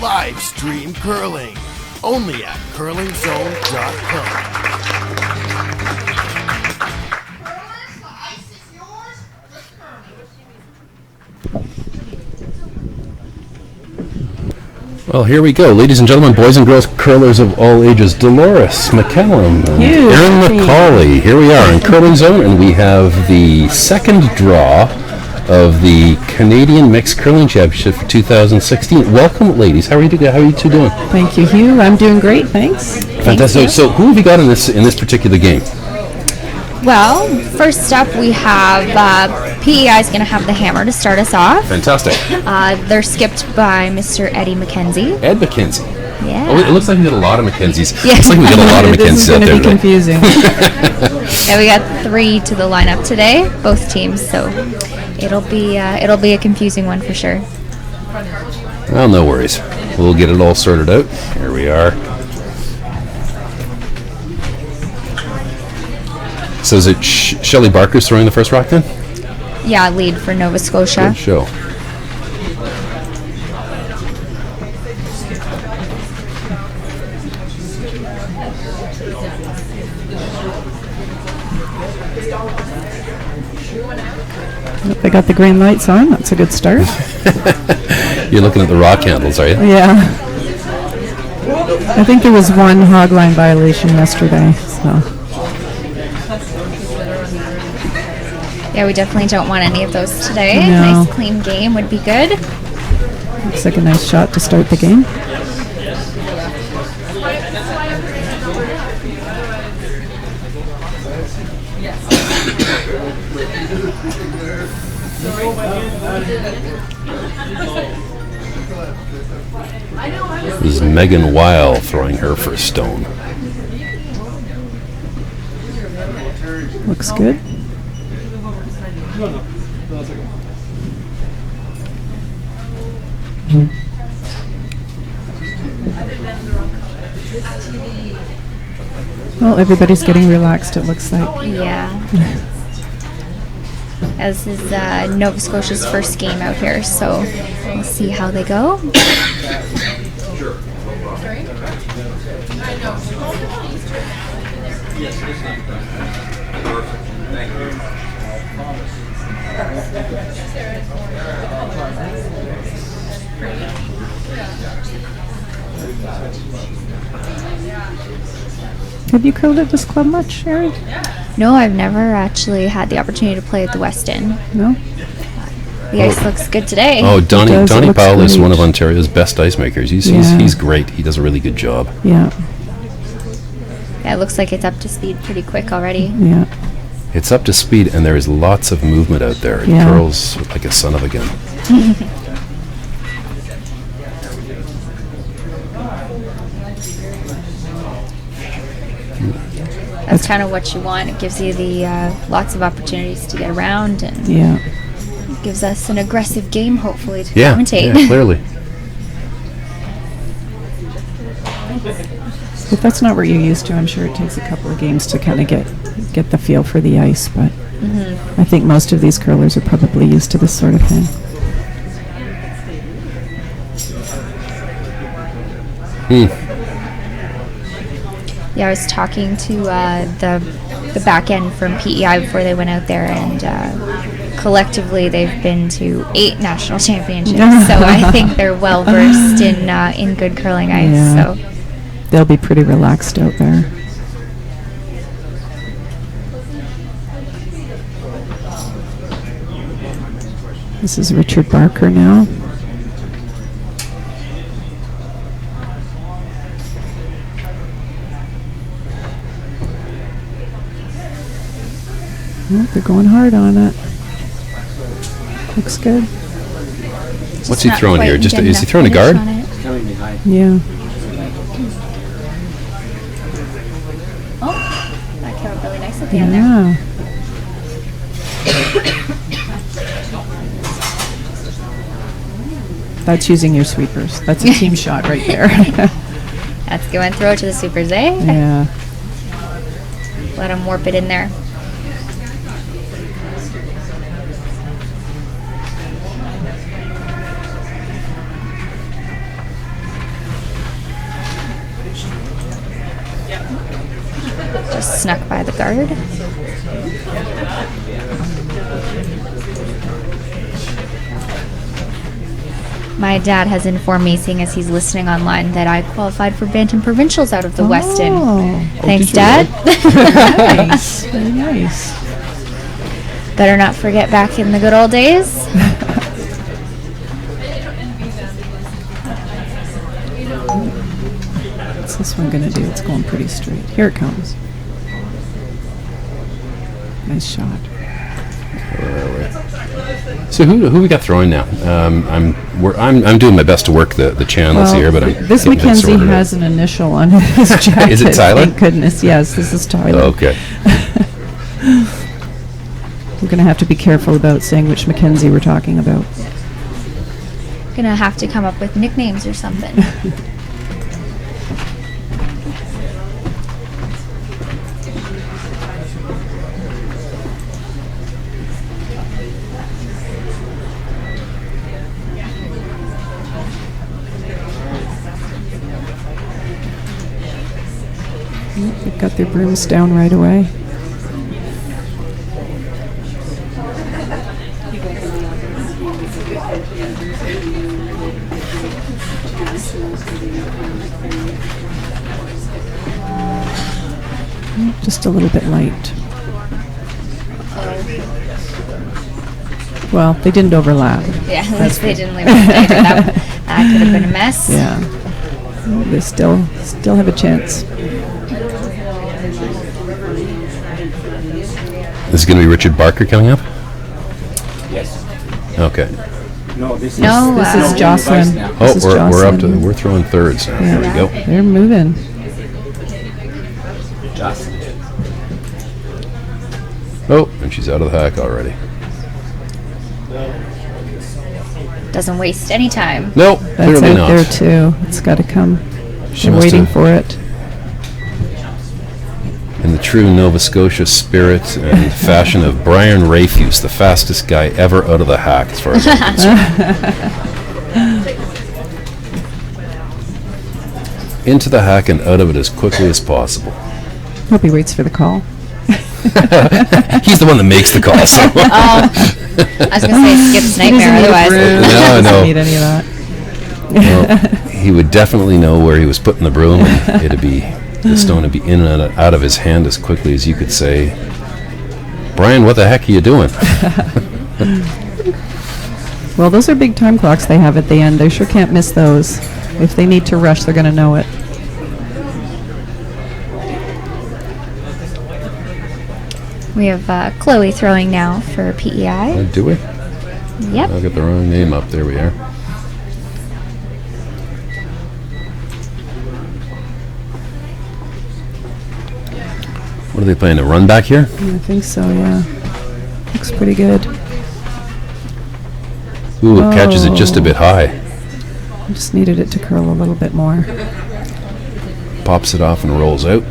Live stream curling. Only at curlingzone.com. Well, here we go. Ladies and gentlemen, boys and girls, curlers of all ages, Dolores McCallum and Erin McCauley. Here we are in Curling Zone, and we have the second draw of the Canadian Mixed Curling Championship for 2016. Welcome, ladies. How are you two doing? Thank you, Hugh. I'm doing great, thanks. Fantastic. So who have you got in this particular game? Well, first up we have PEI is going to have the hammer to start us off. Fantastic. They're skipped by Mr. Eddie McKenzie. Ed McKenzie. Yeah. Oh, it looks like we got a lot of McKenzies. Yeah. Looks like we got a lot of This is McKenzies out going to there be today. confusing. Yeah, we got 3 to the lineup today, both teams, so it'll be a confusing one for sure. Well, no worries. We'll get it all sorted out. Here we are. So is it Shelley Barker's throwing the first rock then? Yeah, lead for Nova Scotia. Good show. They got the green lights on. That's a good start. You're looking at the rock handles, are you? Yeah. I think there was one hog line violation yesterday. So Yeah, we definitely don't want any of those today. No. Nice clean game would be good. looks like a nice shot to start the game. This is Megan Weil throwing her first stone. Looks good. Well, everybody's getting relaxed, it looks like. Yeah. As is Nova Scotia's first game out here, so we'll see how they go. Have you curled at this club much, Erin? No, I've never actually had the opportunity to play at the Weston. No? The ice looks good today. Oh, Donnie looks Powell is great. one of Ontario's best ice makers. He's great. He does a really good job. Yeah, Yeah, it looks like it's up to speed pretty quick already. yeah. It's up to speed, and there is lots of movement out there. It Yeah. curls like a son of a gun. That's kind of what you want. It gives you the lots of opportunities to get around and Yeah. gives us an aggressive game, hopefully, to Yeah, commentate. yeah, clearly. If that's not where you're used to, I'm sure it takes a couple of games to kind of get the feel for the ice, but I think most of these curlers are probably used to this sort of thing. Yeah, I was talking to the back end from PEI before they went out there, and collectively they've been to 8 national championships. So I think they're well versed in good curling ice. Yeah. So They'll be pretty relaxed out there. This is Richard Barker now. Oh, they're going hard on it. Looks good. What's he not throwing quite here? good Is he enough throwing a finish guard? on it. Yeah. Oh, that came up really nice at the end there. Yeah. That's using your sweepers. That's a team shot right there. That's going to throw it to the sweepers, eh? Yeah. Let them warp it in there. just snuck by the guard. My dad has informed me, seeing as he's listening online, that I qualified for Bantam Provincials out of the Weston. Thanks, did you Dad. Nice. Very nice. Better not forget back in the good old days. What's this one going to do? It's going pretty straight. Here it comes. Nice shot. So who we got throwing now? I'm doing my best to work the channels here, but this getting things Mackenzie sorted out. has an initial on his jacket. Is it Tyler? Thank goodness. Yes, this is Tyler. Okay. We're going to have to be careful about saying which Mackenzie we're talking about. Gonna have to come up with nicknames or something. They've got their brooms down right away. Just a little bit light. Well, they didn't overlap. Yeah, at least they didn't leave it later. That could have been a mess. Yeah. They still have a chance. This is going to be Richard Barker coming up? Yes. Okay. No, this This is Jocelyn. Oh, This is we're up to, Jocelyn. we're throwing thirds now. Yeah. There we go. They're moving. Jocelyn. Oh, and she's out of the hack already. Doesn't waste any time. Nope, That's clearly out not. there too. It's got to come. She They're must waiting have- for it. In the true Nova Scotia spirit and fashion of Brian Rafuse, the fastest guy ever out of the hack, as far as I'm concerned. Into the hack and out of it as quickly as possible. Hope he waits for the call. He's the one that makes the call. So. I was gonna say Skip's nightmare. Otherwise, No, Doesn't no. need any of that. Well, he would definitely know where he was putting the broom, and the stone would be in and out of his hand as quickly as you could say, Brian, what the heck are you doing? Well, those are big time clocks they have at the end. They sure can't miss those. If they need to rush, they're going to know it. we have Chloe throwing now for PEI. Do we? Yep. I'll get the wrong name up. There we are. What are they playing? A run back here? I think so, yeah. Looks pretty good. Ooh, it catches it just a bit high. I just needed it to curl a little bit more. Pops it off and rolls out.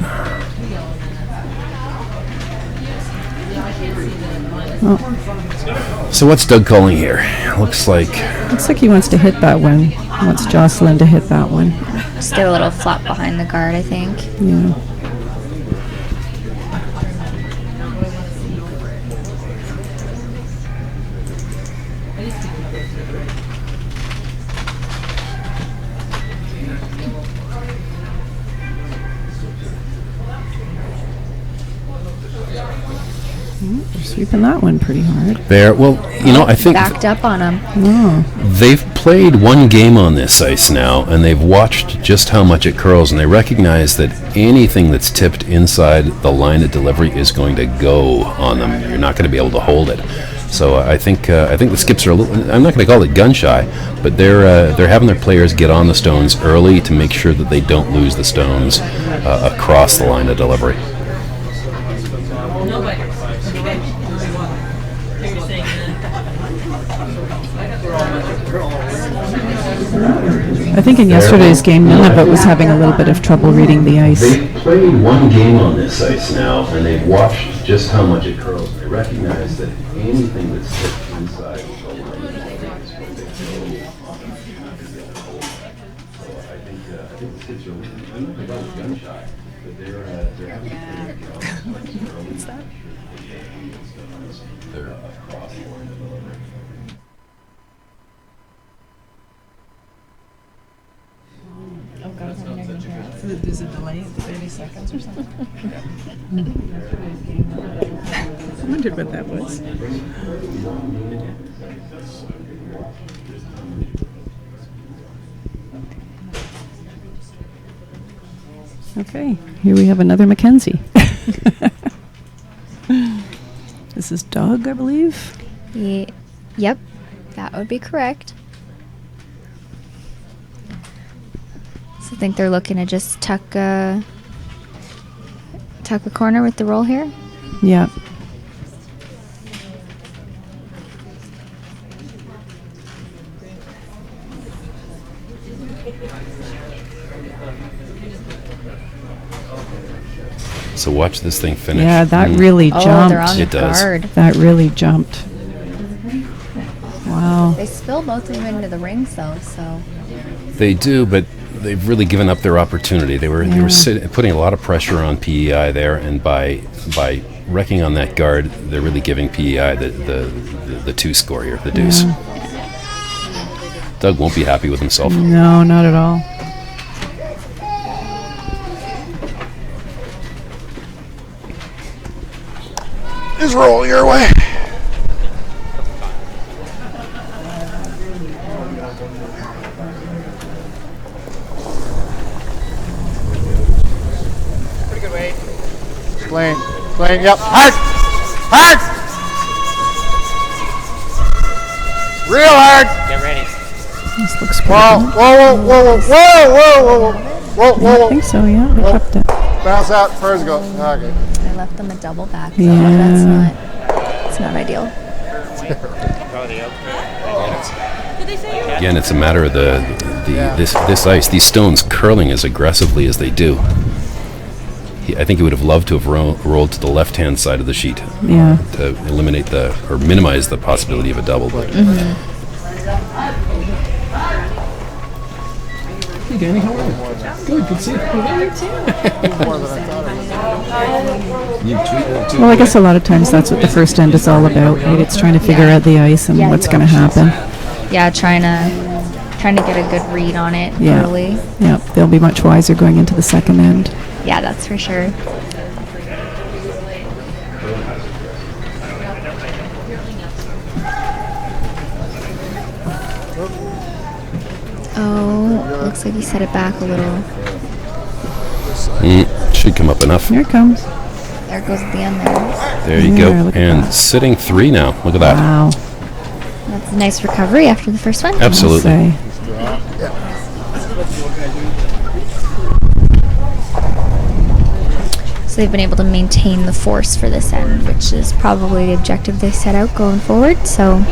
Oh, So what's Doug calling here? Looks like looks like he wants to hit that one. He wants Jocelyn to hit that one. Just get a little flop behind the guard, I think. Yeah. They're sweeping that one pretty hard. there. Well, you know, I think Backed up on him. Oh, they've played one game on this ice now, and they've watched just how much it curls, and they recognize that anything that's tipped inside the line of delivery is going to go on them. You're not going to be able to hold it. So I think the Skips are a little. I'm not going to call it gun shy, but they're having their players get on the stones early to make sure that they don't lose the stones across the line of delivery. I think in yesterday's game, Nunavut was having a little bit of trouble reading the ice. They've played one game on this ice now, and they've watched just how much it curls. They recognize that anything that's tipped inside the line is going to go. So I think the Skips are, I'm not going to call it gun shy, but they're having to What's that? Oh, God, I'm never gonna hear us. There's a delay of 30 seconds or something. I wondered what that was. Okay, here we have another Mackenzie. This is Doug, I believe. Yep, that would be correct. So I think they're looking to just tuck a corner with the roll here. Yeah. So watch this thing finish. Yeah, that really Oh, jumped. they're on It does. guard. That really jumped. Wow. They spill both of them into the rings, though. So They do, but they've really given up their opportunity. They were putting a lot of pressure on PEI there, and by wrecking on that guard, they're really giving PEI the 2 score here, the deuce. Yeah. Doug won't be happy with himself. No, not at all. Just roll your way. Pretty good weight. Playing, yep. Hard! Hard! Real hard! Get ready. This looks Whoa, pretty whoa, good. whoa, whoa, whoa, whoa, whoa, whoa, whoa, I whoa. think so, yeah. They kept it. Bounce out, first go. Okay. I left them a double back. So Yeah. that's not ideal. Again, it's a matter of this ice, these stones curling as aggressively as they do. I think he would have loved to have rolled to the left-hand side of the sheet Yeah. to eliminate or minimize the possibility of a double. But Hey, Danny, how are you? Good, good to see you. Well, I guess a lot of times that's what the first end is all about, right? It's trying to figure out the ice and what's going to happen. Yeah, trying to get a good read on it Yeah. early. Yeah, they'll be much wiser going into the second end. Yeah, that's for sure. Oh, looks like he set it back a little. should come up enough. Here it comes. There it goes at the end there. There you Yeah, go. look at And that. sitting 3 now. Look at that. Wow. That's a nice recovery after the first one. Absolutely. Say. So they've been able to maintain the force for this end, which is probably the objective they set out going forward. So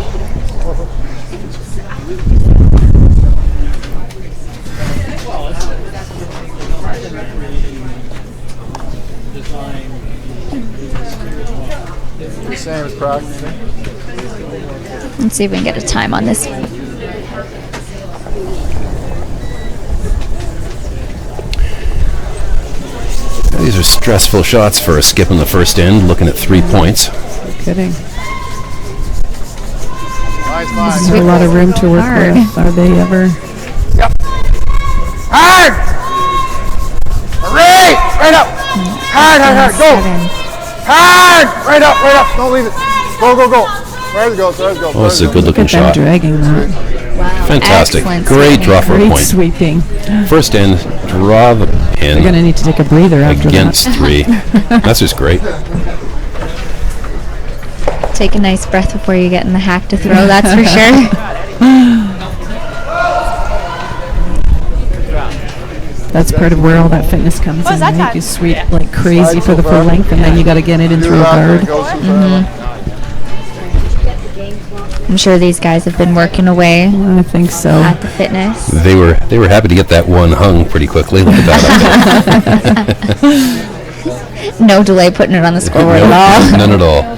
The same as Prague. let's see if we can get a time on this. These are stressful shots for a skip in the first end, looking at 3 points. Kidding. Nice line. There's a lot of room to work Hard. with. Are they ever? Hard! Marie! Right up! Hard, hard, hard. Go! Seven. Hard! Right up. Don't leave it. Go, go, go. Where's it go? Where's it go? Oh, it's a good Look looking at them shot. dragging that. Wow. Fantastic. Excellent Great swing. draw for a Great point. sweeping. First end, draw the They're going to pin need to take a breather after against 3. That's just great. Take a nice breath before you get in the hack to throw, that's for sure. That's part of where all that fitness comes in. Right? You sweep like crazy for the full length, and then you got to get it in through a guard. I'm sure these guys have been working away I think so. at the fitness. They were happy to get that one hung pretty quickly. Look at that up there. No delay putting it on the scoreboard at all. None at all.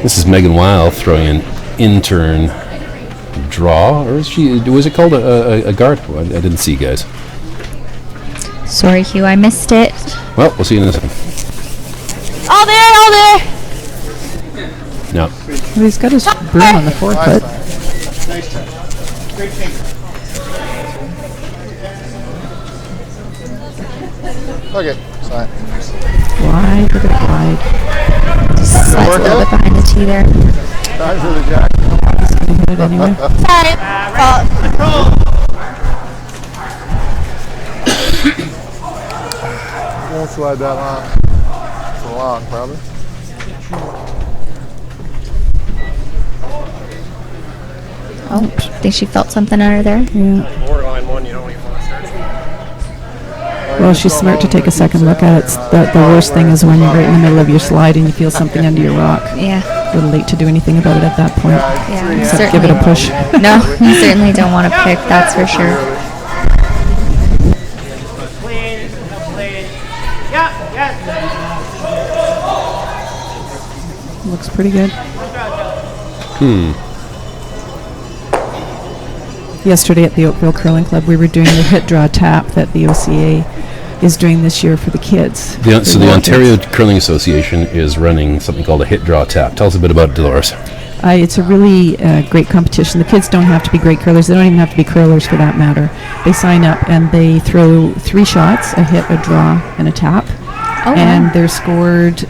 This is Megan Weil throwing an in-turn draw, or was it called a guard? I didn't see, guys. Sorry, Hugh, I missed it. Well, we'll see you in a second. All there, all there. No. Well, he's got his broom on the forefoot. Nice touch. Great finger. Okay, sign. Wide, look at it wide. Slides a little bit behind the tee there. Time for the jack. Hit it anyway. Sorry. Won't slide that long. So long, probably. Oh, think she felt something under there. Yeah. Well, she's smart to take a second look at it. The worst thing is when you're right in the middle of your slide and you feel something under your rock. Yeah. A little late to do anything about it at that point. Yeah. You Except give it a push. No, you certainly don't want to pick, that's for sure. Looks pretty good. Yesterday at the Oakville Curling Club, we were doing the hit draw tap that the OCA is doing this year for the kids. So the Ontario Curling Association is running something called a hit draw tap. Tell us a bit about it, Dolores. It's a really great competition. The kids don't have to be great curlers. They don't even have to be curlers for that matter. They sign up and they throw 3 shots, a hit, a draw, and a tap. Oh, And wow. they're scored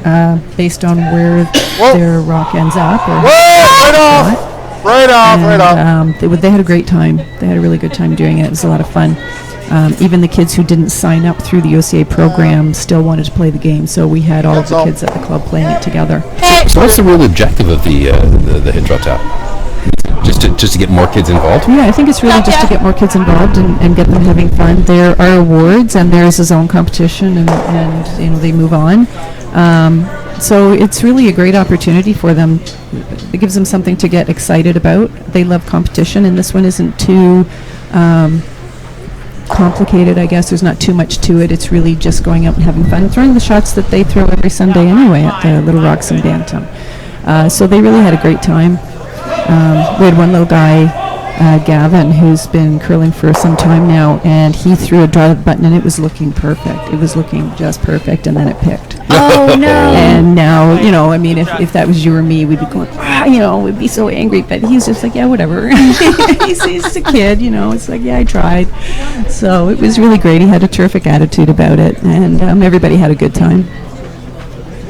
based on where their rock ends up. Or Right off! Right off, right off. They had a great time. They had a really good time doing it. It was a lot of fun. Even the kids who didn't sign up through the OCA program still wanted to play the game. So we had all of the kids at the club playing it together. So what's the real objective of the hit draw tap? Just to get more kids involved? Yeah, I think it's really just to get more kids involved and get them having fun. There are awards, and there's a zone competition, and they move on. So it's really a great opportunity for them. It gives them something to get excited about. They love competition, and this one isn't too complicated, I guess. There's not too much to it. It's really just going out and having fun, throwing the shots that they throw every Sunday anyway at the Little Rocks in Bantam. So they really had a great time. We had one little guy, Gavin, who's been curling for some time now, and he threw a draw button, and it was looking perfect. It was looking just perfect, and then it picked. Oh, no. And now, if that was you or me, we'd be going, we'd be so angry. But he's just like, yeah, whatever. he's a kid, it's like, yeah, I tried. So it was really great. He had a terrific attitude about it, and everybody had a good time.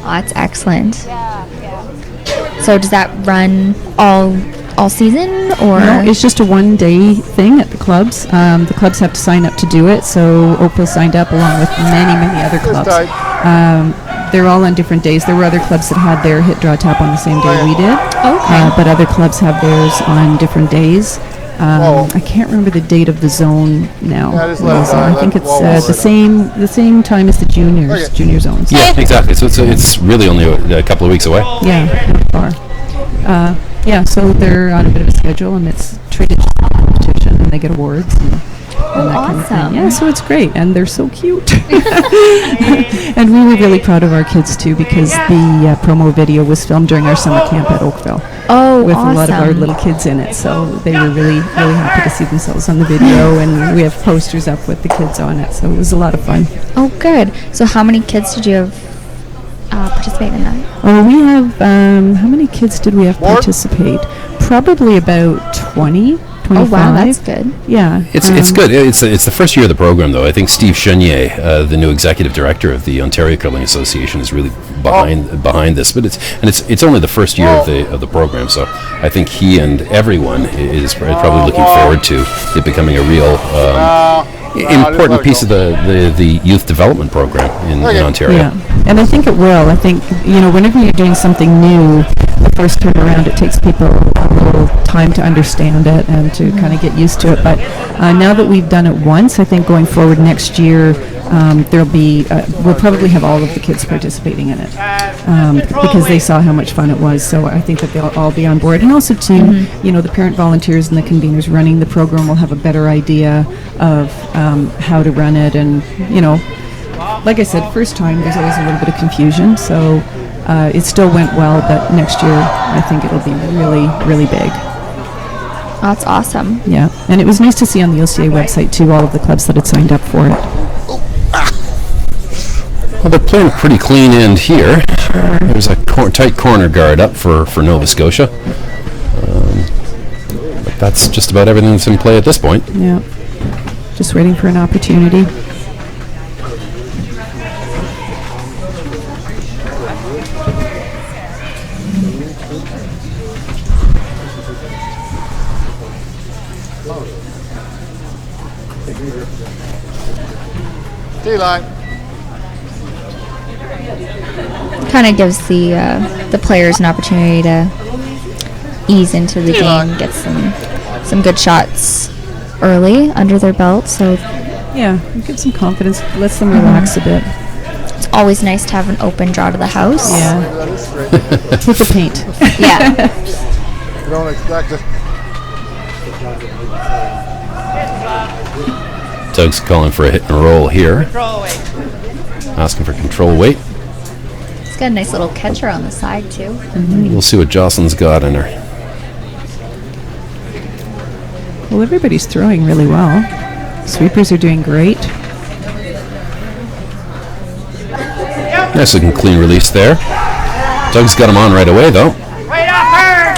Oh, that's excellent. So does that run all season, or? No, it's just a one-day thing at the clubs. The clubs have to sign up to do it, so Oakville signed up along with many, many other clubs. They're all on different days. There were other clubs that had their hit draw tap on the same day we did. Okay. But other clubs have theirs on different days. I can't remember the date of the zone now. Yeah, just let it I die. think Let it's it the same time as the junior zones. Yeah, exactly. So it's really only a couple of weeks away. Yeah, not far. So they're on a bit of a schedule, and it's treated as a competition, and they get awards and that kind of thing. Awesome. Yeah, so it's great, and they're so cute. And we were really proud of our kids too, because the promo video was filmed during our summer camp at Oakville. Oh, with awesome. a lot of our little kids in it, so they were really, really happy to see themselves on the video, and we have posters up with the kids on it, so it was a lot of fun. Oh, good. So how many kids did you have participate in that? Oh, we have, how many kids did we have participate? Probably about 20, 25. Oh, wow, that's good. Yeah. It's good. It's the first year of the program, though. I think Steve Chenier, the new executive director of the Ontario Curling Association, is really behind this. But it's only the first year of the program, so I think he and everyone is probably looking forward to it becoming a real important piece of the youth development program in Ontario. Yeah, and I think it will. I think, whenever you're doing something new, the first time around, it takes people a little time to understand it and to kind of get used to it. But now that we've done it once, I think going forward next year, we'll probably have all of the kids participating in it because they saw how much fun it was. So I think that they'll all be on board. And also, too, the parent volunteers and the conveners running the program will have a better idea of how to run it. And, like I said, first time, there's always a little bit of confusion. So it still went well, but next year, I think it'll be really, really big. That's awesome. Yeah, and it was nice to see on the OCA website, too, all of the clubs that had signed up for it. Well, they're playing a pretty clean end here. Sure. There's a tight corner guard up for Nova Scotia. But that's just about everything that's in play at this point. Yeah. Just waiting for an opportunity. T-line. Kind of gives the players an opportunity to ease into the game, get some good shots early under their belt. So yeah, it gives them confidence, lets them relax a bit. It's always nice to have an open draw to the house. Yeah, with the paint. Yeah. You don't expect it. Doug's calling for a hit and roll here. Asking for control weight. It's got a nice little catcher on the side too. Mm-hmm. We'll see what Jocelyn's got in her. Well, everybody's throwing really well. Sweepers are doing great. Nice looking clean release there. Doug's got him on right away though.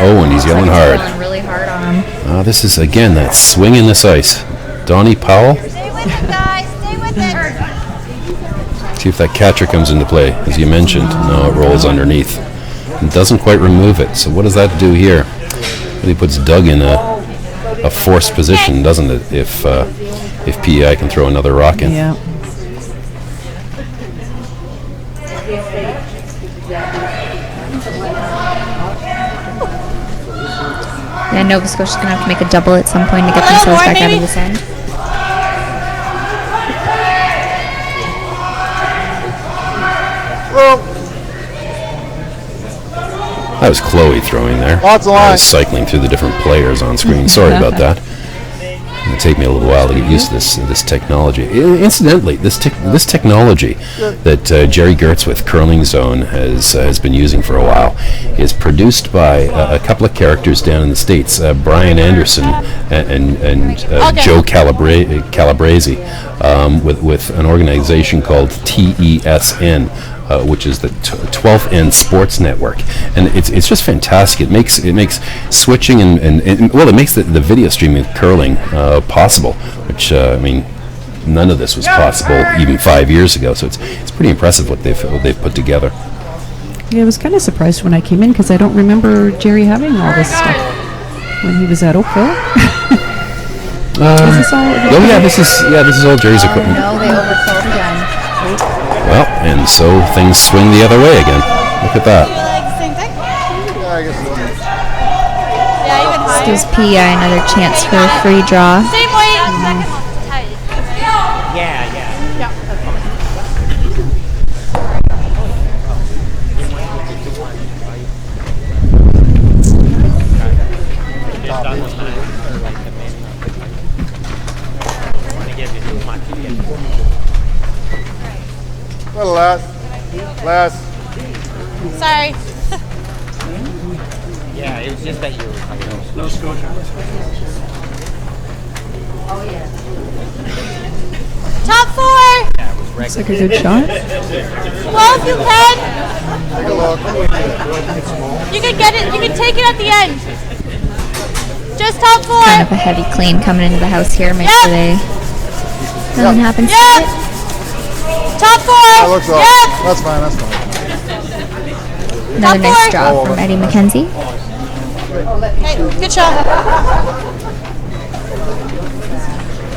Oh, and he's yelling hard. Yelling really hard on him. This is again that swing in this ice. Donnie Powell. Stay with it, guys. Stay with it. See if that catcher comes into play, as you mentioned. No, it rolls underneath. It doesn't quite remove it. So what does that do here? Really puts Doug in a forced position, doesn't it? If PEI can throw another rock in. Yeah. Yeah, Nova Scotia's going to have to make a double at some point to get themselves back out of this end. That was Chloe throwing there. Lots of I line. was cycling through the different players on screen. Sorry about that. It'll take me a little while to get used to this technology. Incidentally, this technology that Jerry Gertz with Curling Zone has been using for a while is produced by a couple of characters down in the States, Brian Anderson and Joe Calabrese, with an organization called TESN. Which is the 12th End Sports Network, and it's just fantastic. It makes switching and it makes the video streaming of curling possible, which I mean, none of this was possible even 5 years ago. So it's pretty impressive what they've put together. Yeah, I was kind of surprised when I came in because I don't remember Jerry having all this stuff when he was at Oakville. Is this all? Oh yeah, this is all Jerry's equipment. No, they overfilled again. Well, and so things swing the other way again. Look at that. Yeah, I guess so. This gives PEI another chance for a free draw. Same way. Little less. Sorry. Yeah, it was just that you were no Scotia. Top four. Looks like a good shot. Well, if you can. Take a look. You can get it. You can take it at the end. Just top four. Kind of a heavy clean coming into the house here. Make sure nothing happens to it. Top four. That looks off. That's fine. Another nice draw from Eddie McKenzie. Hey, good shot.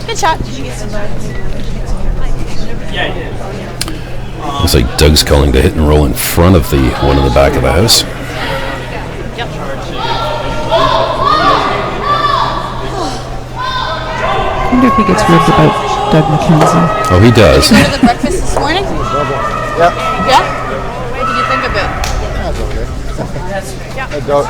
Good shot. Looks like Doug's calling the hit and roll in front of the one in the back of the house. I wonder if he gets ribbed about Doug McKenzie. Oh, he does. Did you go to the breakfast this morning? Yep. Yeah? What did you think of it? That's okay. Yeah. I don't,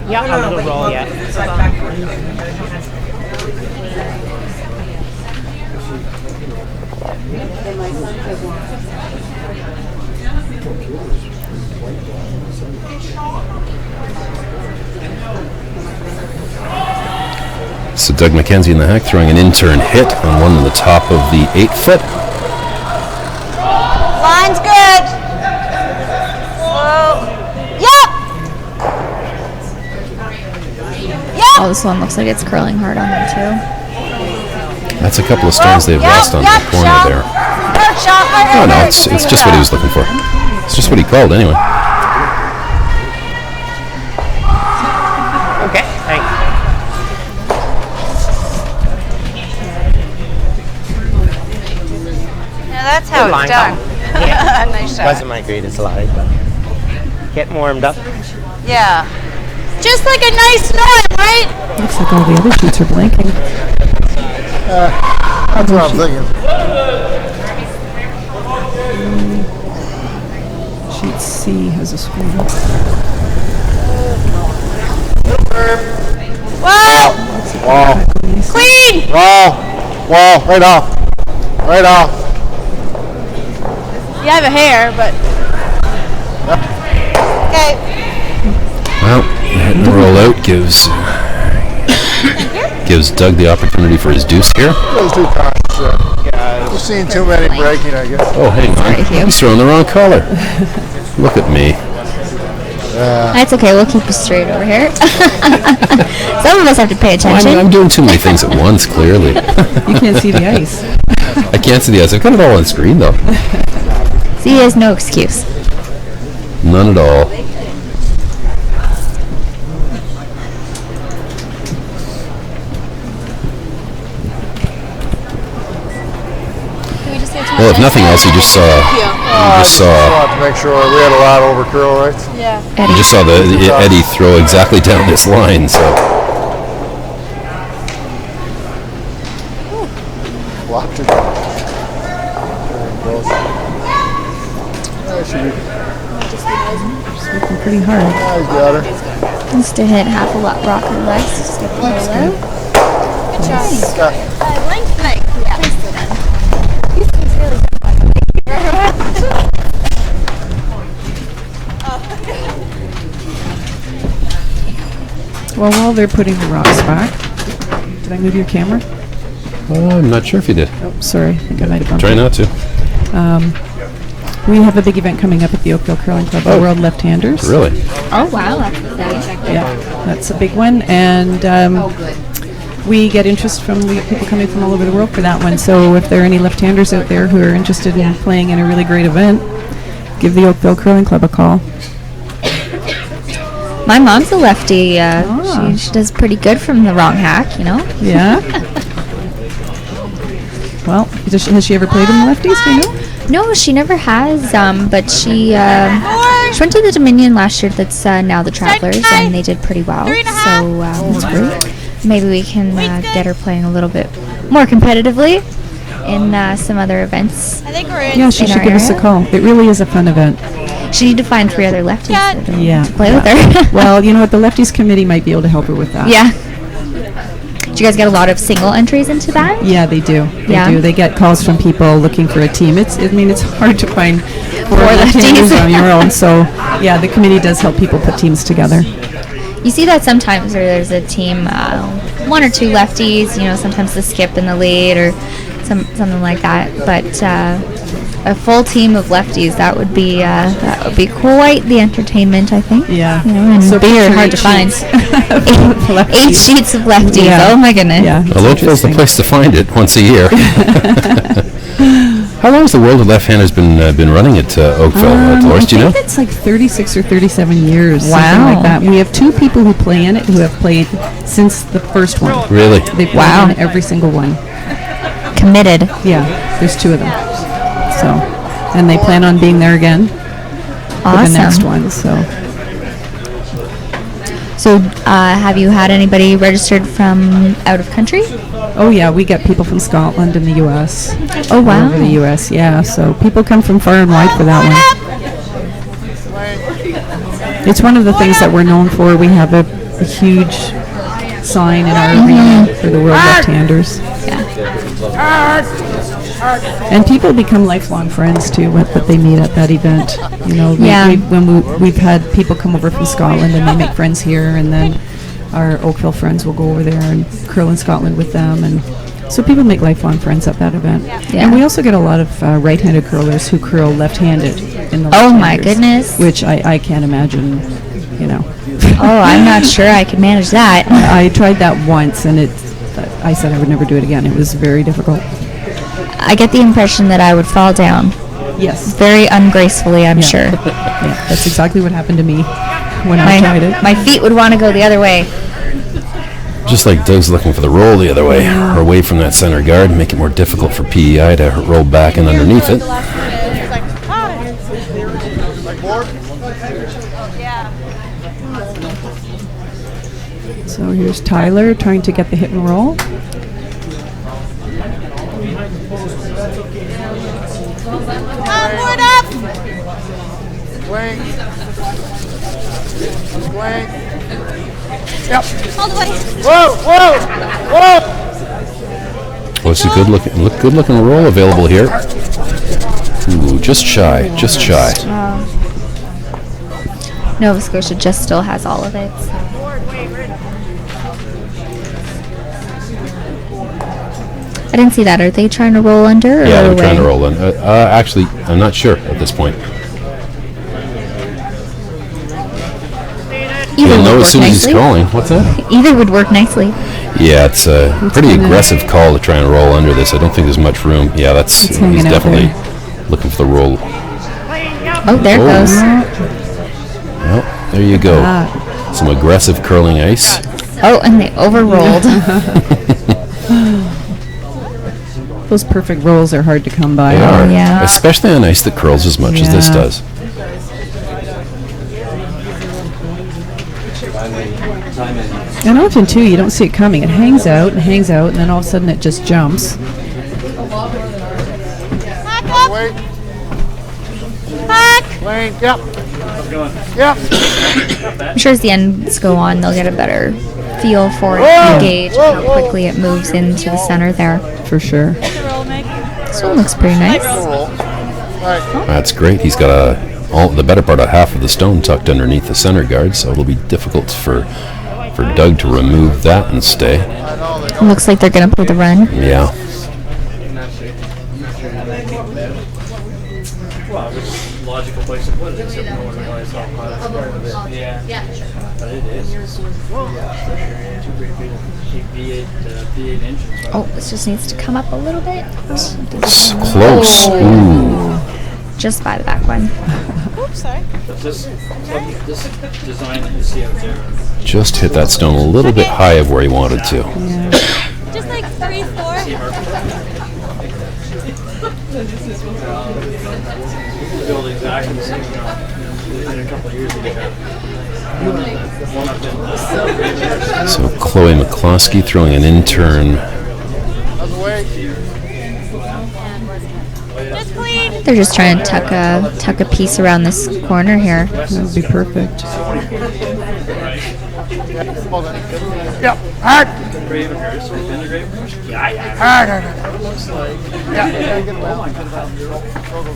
Yeah, a little roll, yeah. So Doug McKenzie in the hack throwing an intern hit on one in the top of the 8-foot. Line's good. Slow. Yep. Yep. Oh, this one looks like it's curling hard on them too. That's a couple of stones they've lost on the corner shot. there. Good shot. Oh no, it's just what he was looking for. It's just what he called anyway. Okay, thanks. Now that's how Line it's done. call. Yeah. Nice shot. Wasn't my greatest lie, but getting warmed up. Yeah. Just like a nice night, right? Looks like all the other sheets are blanking. That's what I'm thinking. Sheet C has a score. Whoa! Wall. Clean! Wall. Wall. Right off. Right off. You have a hair, but. Okay. Well, the hit and roll out gives Doug the opportunity for his deuce here. Those two cautious there. We've seen too many breaking, I guess. Oh, hang on. He's throwing the wrong color. Look at me. That's okay. We'll keep you straight over here. Some of us have to pay attention. I'm doing too many things at once, clearly. You can't see the ice. I can't see the ice. I've got it all on screen, though. See, he has no excuse. None at all. Well, if nothing else, you just saw We'll have to make sure we had a lot over curl, right? Yeah. you just saw the Eddie throw exactly down this line. So Blocked it. Very close. Should be. Working pretty hard. He's got her. Needs to hit half a rock or less. Just get the ball out. Length night. Yeah. Well, while they're putting the rocks back, did I move your camera? I'm not sure if you did. Oh, sorry. I think I might have bumped Try it. not to. We have a big event coming up at the Oakville Curling Club, the World Left-Handers. Really? Oh, wow. Yeah, that's a big one, and we get interest from people coming from all over the world for that one. So if there are any left-handers out there who are interested in playing in a really great event, give the Oakville Curling Club a call. My mom's a lefty. She does pretty good from the wrong hack, you know? Yeah. Well, has she ever played in the lefties? Do you know? No, she never has, but she went to the Dominion last year. That's now the Travelers, and they did pretty well. So that's great. Maybe we can get her playing a little bit more competitively in some other events. I think we're in. Yeah, she In should our give us a area? call. It really is a fun event. She need to find 3 other lefties Yeah. to play with her. Well, you know what? The lefties committee might be able to help her with that. Yeah. Do you guys get a lot of single entries into that? Yeah, they do. They Yeah. do. They get calls from people looking for a team. It's hard to find 4 lefties. left-handers on your own. So, yeah, the committee does help people put teams together. You see that sometimes where there's a team, 1 or 2 lefties, you know, sometimes the skip in the lead or something like that. But a full team of lefties, that would be quite the entertainment, I think. Yeah. You know, and So beer picture hard to 8 find. sheets. 8 sheets of lefties. Yeah. Oh my goodness. Yeah. it's Well, Oakville's the interesting. place to find it once a year. How long has the World of Left-Handers been running at Oakville, Dolores? Do you I know? think it's like 36 or 37 years, something Wow. like that. We have 2 people who play in it who have played since the first one. Really? They've played Wow. in every single one. Committed. Yeah, there's 2 of them. So, and they plan on being there again for Awesome. the next one. So, have you had anybody registered from out of country? Oh yeah, we get people from Scotland and the U.S. Oh, All wow. over the U.S. Yeah, so people come from far and wide for that one. It's one of the things that we're known for. We have a huge sign in our arena for the World Left-Handers. And people become lifelong friends too, that they meet at that event. You know, Yeah. we've had people come over from Scotland and they make friends here, and then our Oakville friends will go over there and curl in Scotland with them, and so people make lifelong friends at that event. Yeah. And we also get a lot of right-handed curlers who curl left-handed in the Oh my left-handers, goodness. which I can't imagine, you know. Oh, I'm not sure I could manage that. I tried that once, and I said I would never do it again. It was very difficult. I get the impression that I would fall down Yes. very ungracefully, I'm Yeah. sure. Yeah, that's exactly what happened to me when I tried it. My feet would want to go the other way. Just like Doug's looking for the roll the other way, or away from that center guard, make it more difficult for PEI to roll back and underneath it. The last minute, it's like, ah. Yeah. So here's Tyler trying to get the hit and roll. Board up. Swing. Swing. Yep. All the way. Whoa, whoa, whoa. Oh, it's a good looking roll available here. Ooh, just shy, just shy. Nova Scotia just still has all of it. So. I didn't see that. Are they trying to roll under? Yeah, or they're trying to away? roll in. Actually, I'm not sure at this point. Either You'll would know work as soon as he's nicely. calling. What's that? Either would work nicely. Yeah, it's a pretty aggressive call to try and roll under this. I don't think there's much room. Yeah, It's he's hanging out definitely there. looking for the roll. Oh, there it Oh. goes. Well, there you go. Ah. Some aggressive curling ice. Oh, and they overrolled. Those perfect rolls are hard to come by. They are, yeah. especially on ice that curls as much as this Yeah. does. And often, too, you don't see it coming. It hangs out, and then all of a sudden it just jumps. Back up. Wait. Back. Swing. Yep. Yep. I'm sure as the ends go on, they'll get a better feel for it Whoa! and gauge Whoa, how whoa. quickly it moves into the center there. For sure. The roll, Meg. This one looks pretty nice. Roll. Right. That's great. He's got the better part of half of the stone tucked underneath the center guard, so it'll be difficult for Doug to remove that and stay. It looks like they're going to play the run. Yeah. Well, which is a logical place to put it, except no one realized how high it's going to be. Yeah. But it is. Yeah, 2 great feet. V8 engines. Right? Oh, this just needs to come up a little bit. It's close. Ooh. Just by the back one. Oops, sorry. But this design that you see out there, Just hit that stone a little bit high of where he wanted to. Just like 3, 4. build exactly the same, in a couple of years we have one up in So Chloe McCloskey throwing an intern. Other way. Just clean. They're just trying to tuck a piece around this corner here. That would be perfect. Hold on. Yep. Hard. Gravenhurst. Have you been to Gravenhurst? Yeah. Hard. Hard. Yeah.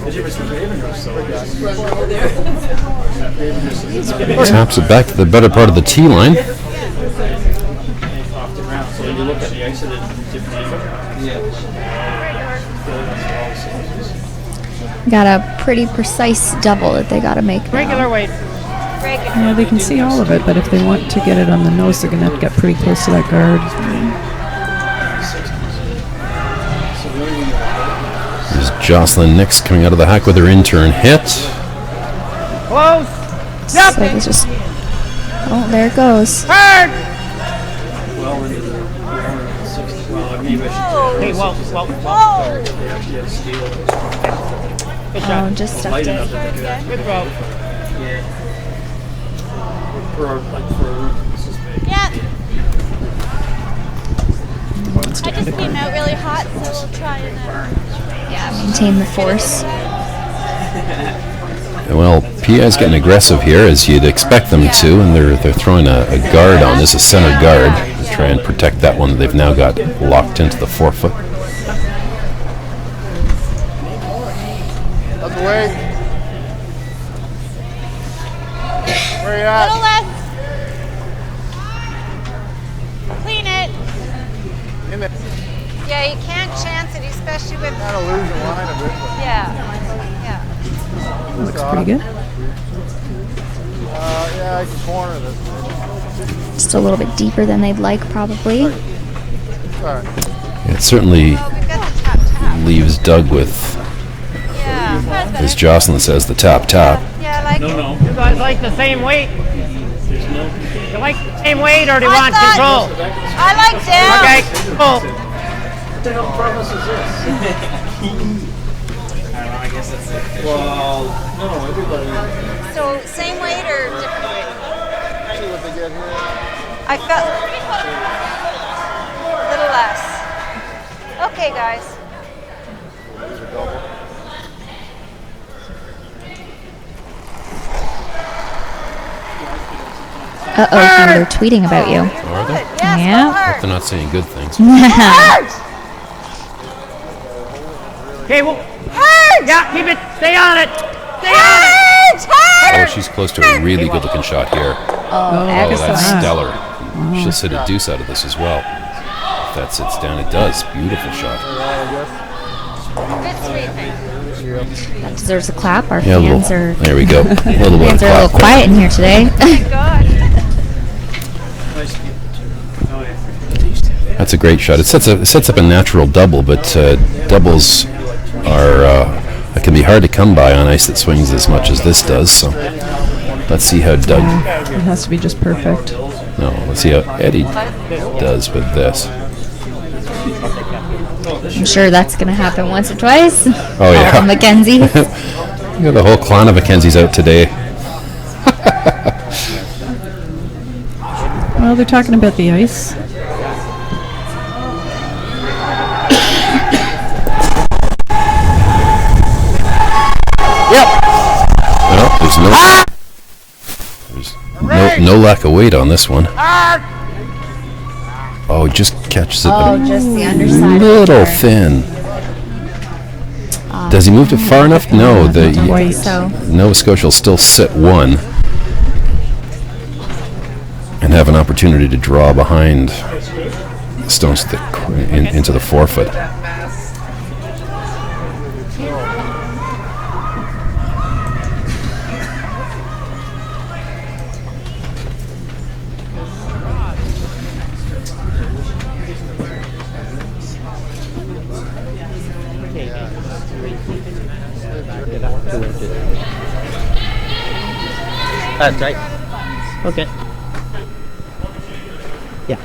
Did you ever see Gravenhurst? Taps it back to the better part of the tee line. Off the ground. So you look at the ice at a different angle. Got a pretty precise double that they got to make now. weight. Yeah, they can see all of it, but if they want to get it on the nose, they're going to have to get pretty close to that guard. There's Jocelyn Nix coming out of the hack with her intern hit. Close. So they just... Oh, there it goes. Hard. Well into the 60s. Well, I mean, hey, Whoa. yeah, steel. Oh, just stuck Light it. enough that they could actually. Yeah. For a room this is big. Yeah. I just came out really hot, so we'll try and Maintain the force. Well, PEI's getting aggressive here, as you'd expect them to, and they're throwing a guard on this, a center guard, to try and protect that one that they've now got locked into the forefoot. Other way. Where you little at? less. Yeah, you can't chance it, especially with. Kind of losing line a bit. Yeah. Yeah. Looks pretty good. Yeah, I can corner this. Just a little bit deeper than they'd like, probably. All right. It certainly Oh, we've got the tap tap. leaves Doug with, Yeah. as Jocelyn says, the tap tap. Yeah, like. No. You guys like the same weight? There's no. You like the same weight or do you want control? I like down. Okay, cool. What the hell promise is this? I guess that's it. Well, no, everybody. So same weight or different weight? See what they get here. I felt a little less. Okay, guys. Uh-oh, they're tweeting about you. Are they? Yes, Yeah. go hard. They're not saying good things. Okay, well. Yeah, keep it. Stay on it. Stay on it. Oh, she's close to a really good-looking shot here. Oh, Oh, excellent. that's stellar. She'll sit a deuce out of this as well. If that sits down, it does. Beautiful shot. Good sweeping. That deserves a clap. Our Yeah, fans are there we go. A little bit of fans are a little clap. quiet in here today. God. That's a great shot. It sets up a natural double, but doubles are it can be hard to come by on ice that swings as much as this does. So let's see how Doug. It has to be just perfect. No, let's see how Eddie does with this. I'm sure that's going to happen once or twice. Oh yeah, All the Mackenzies. you got the whole clan of Mackenzies out today. Well, they're talking about the ice. Well, there's no lack of weight on this one. Oh, he just catches it Oh, a just the underside. little thin. Does he move it far enough? No, Quite. So Nova Scotia will still sit one and have an opportunity to draw behind stones into the 4 foot. That's right. Okay. Yeah.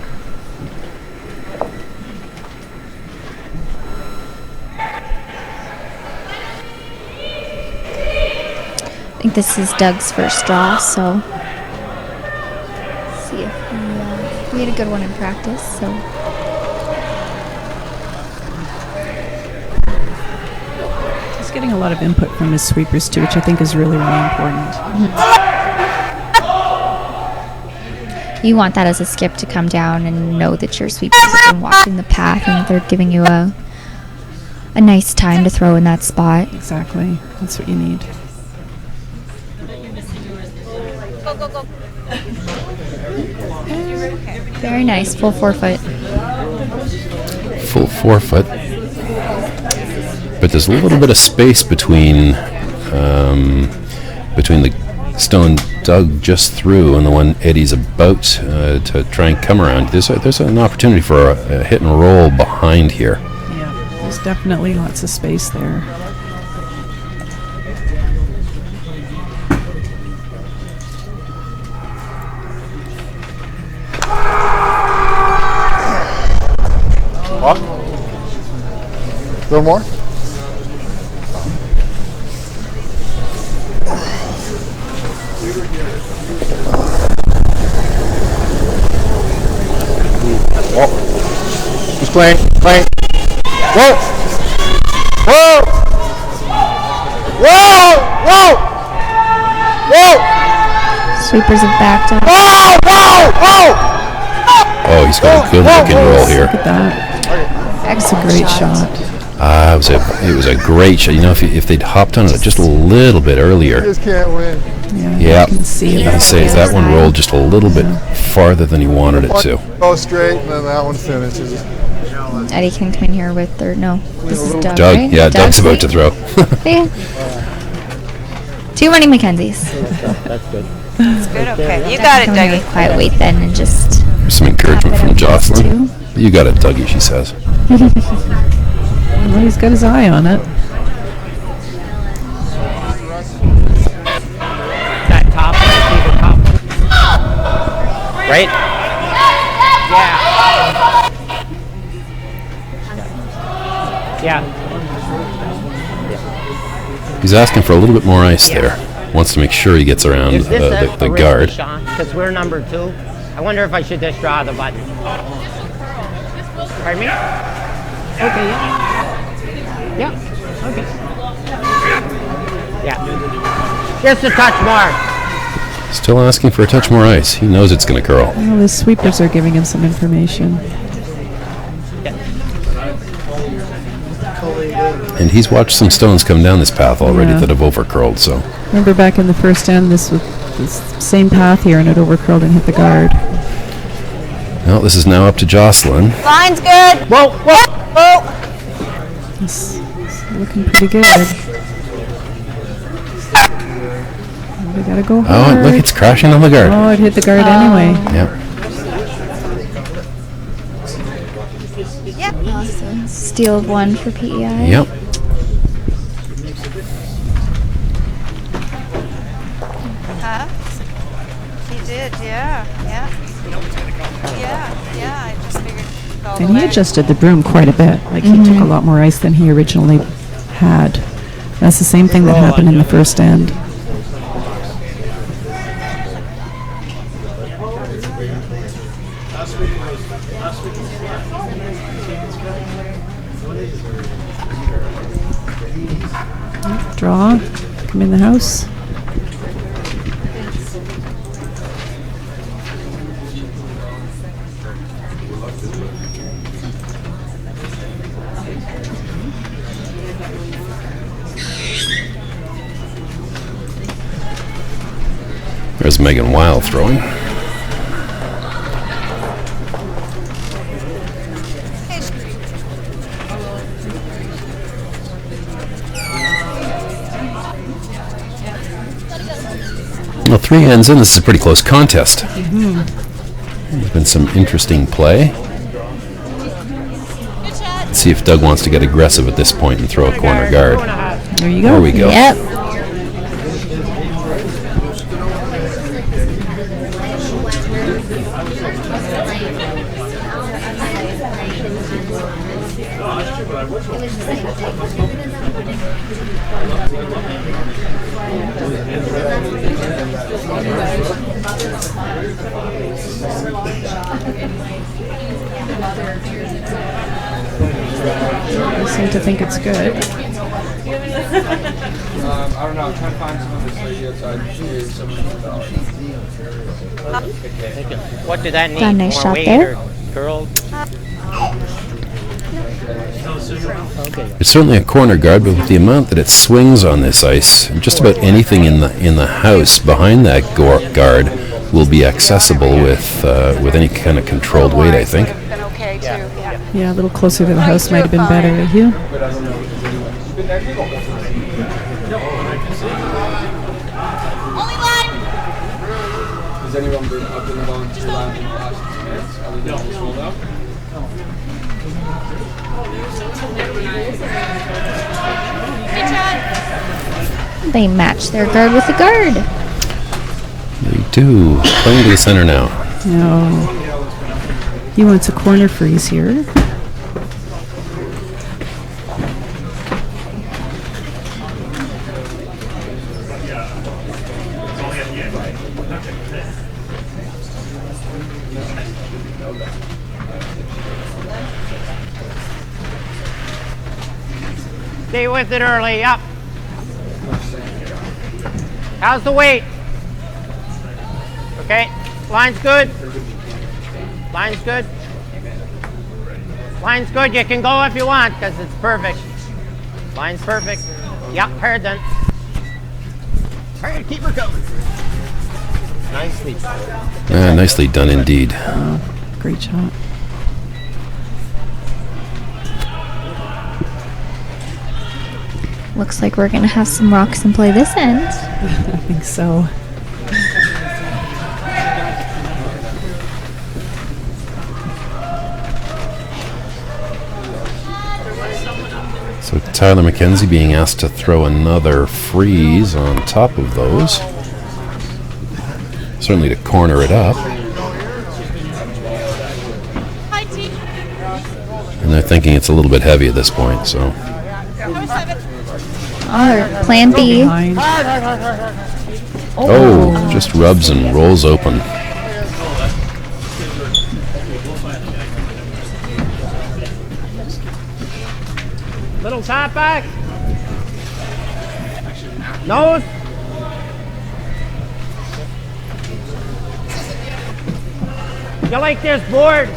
I think this is Doug's first draw, so see if we had a good one in practice, so He's getting a lot of input from his sweepers too, which I think is really, really important. you want that as a skip to come down and know that your sweepers have been watching the path and they're giving you a nice time to throw in that spot. Exactly. That's what you need. Go, go, go. Very nice, full 4 foot. Full 4 foot. But there's a little bit of space between the stone Doug just threw and the one Eddie's about to try and come around. There's an opportunity for a hit and roll behind here. Yeah, there's definitely lots of space there. What? A little more? Whoa. Who's playing? Playing. Whoa! Whoa! Whoa! Whoa! Whoa! Sweepers have backed up. Whoa! Whoa! Whoa! Oh, he's got a good looking roll here. Look at that. That's a great shot. It was a great shot. You know, if they'd hopped on it just a little bit You earlier. just can't win. Yeah, You can see it. I say if that one rolled just a little bit farther than he wanted it to. Go straight and then that one finishes. Eddie can come in here with, or no, this is Doug, Doug, right? yeah, Doug's about to throw. Yeah. Too many Mackenzies. That's good. It's good. Okay, you got it, Come in with Dougie. quiet weight then and just. Some encouragement from Jocelyn. You got it, Dougie, she says. Well, he's got his eye on it. That top one, see the top one? Right? Yeah. He's asking for a little bit more ice there. Wants to make sure he gets around Is this the guard. Because we're number 2. I wonder if I should just draw the button. Pardon me? Okay, yeah. Yeah, okay. Yeah. Just a touch more. Still asking for a touch more ice. He knows it's going to curl. Well, the sweepers are giving him some information. And he's watched some stones come down this path already that have overcurled, so. Remember back in the first end, this was the same path here, and it overcurled and hit the guard. Well, this is now up to Jocelyn. Line's good. Whoa, whoa, Oh. It's looking pretty good. We gotta go hard. Oh, look, it's crashing on the guard. Oh, it hit the guard anyway. Yep. Yep. Awesome. Steal of 1 for PEI. Yep. Huh? He did, yeah. Yeah, I just figured all the And he way. adjusted the broom quite a bit. Like, he took a lot more ice than he originally had. That's the same thing that happened in the first end. Draw. Come in the house. There's Megan Weil throwing. Well, 3 hands in, this is a pretty close contest. There's been some interesting play. Let's see if Doug wants to get aggressive at this point and throw a corner guard. There you go. There we go. Yep. I seem to think it's good. I don't know. I'm trying to find some of this lady outside. What did that need? Got a nice More shot weight there. or curl? It's certainly a corner guard, but with the amount that it swings on this ice, just about anything in the house behind that guard will be accessible with any kind of controlled weight, I think. Been okay too. Yeah. Yeah, a little closer to the house might have been better, eh, Hugh? Only line. Has anyone been up in the volunteer line in the last 2 minutes? Other than this rolled out? Good shot. They match their guard with the guard. They do. Playing to the center now. No. He wants a corner freeze here. Stay with it early, up. How's the weight? Okay, line's good. Line's good. Line's good, you can go if you want, because it's perfect. Line's perfect. Yep, hard done. Hard, keep her going. Nicely done. Nicely done indeed. Great shot. Looks like we're going to have some rocks in play this end. I think so. So Tyler McKenzie being asked to throw another freeze on top of those. Certainly to corner it up. And they're thinking it's a little bit heavy at this point, so. Oh, plan B. Oh, just rubs and rolls open. Little tap back. Nose. You like this board?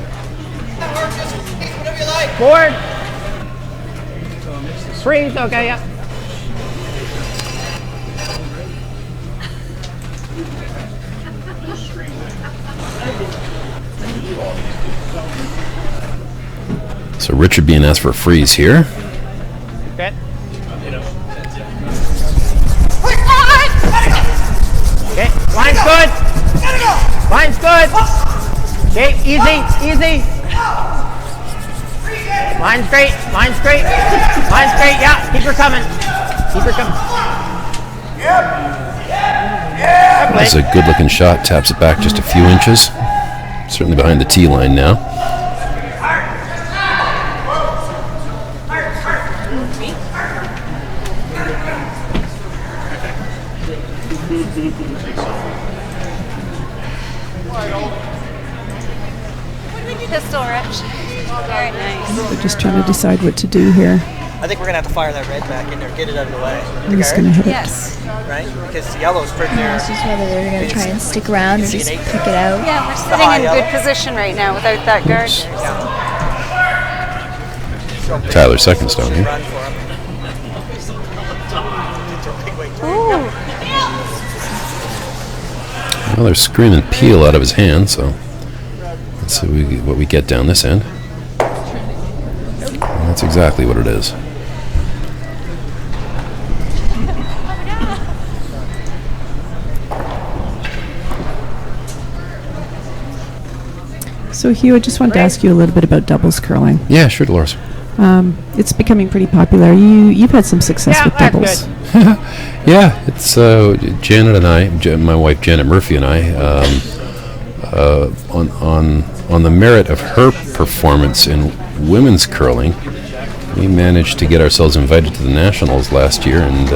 Board. Freeze, okay, yeah. So Richard being asked for a freeze here. Okay. Okay, line's good. Line's good. Okay, easy. Line's great. Line's great, yeah. Keep her coming. That's a good looking shot, taps it back just a few inches. Certainly behind the tee line now. Pistol, Rich. Very nice. They're just trying to decide what to do here. I think we're going to have to fire that red back in there, get it out of the way. I'm just going to hit it. Yes. Right? Because the yellow's pretty near. It's just whether they're going to try and stick around or just pick it out. Yeah, we're sitting in good position right now without that guard. Tyler's second stone here. Run for him. Ooh. Well, they're screaming peel out of his hand, so let's see what we get down this end. And that's exactly what it is. So Hugh, I just wanted to ask you a little bit about doubles curling. Yeah, sure, Dolores. It's becoming pretty popular. You've had some success with that's doubles. good. Yeah, it's Janet and I, my wife Janet Murphy and I, on the merit of her performance in women's curling, we managed to get ourselves invited to the Nationals last year and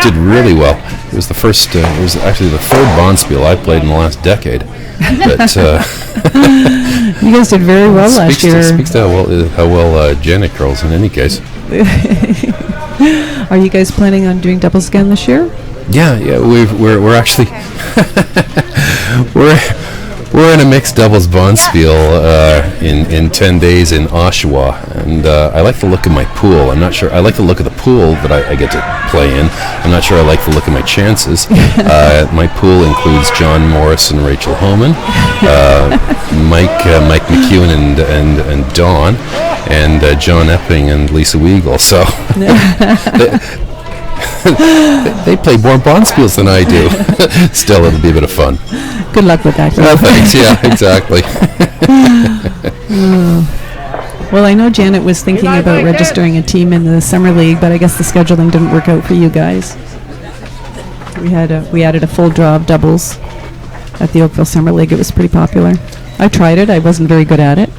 did really well. It was the first. It was actually the third bonspiel I played in the last decade. But You guys did very well last year. Speaks to how well Janet curls in any case. Are you guys planning on doing doubles again this year? Yeah. We're actually we're in a mixed doubles bonspiel in 10 days in Oshawa, and I like the look of my pool. I'm not sure. I like the look of the pool that I get to play in. I'm not sure I like the look of my chances. My pool includes John Morris and Rachel Homan, Mike McEwen and Dawn, and John Epping and Lisa Weagle. So they play more bonspiels than I do. Still, it'll be a bit of fun. Good luck with that. Thanks. Yeah, exactly. Well, I know Janet was thinking about registering a team in the summer league, but I guess the scheduling didn't work out for you guys. We added a full draw of doubles at the Oakville Summer League. It was pretty popular. I tried it. I wasn't very good at it.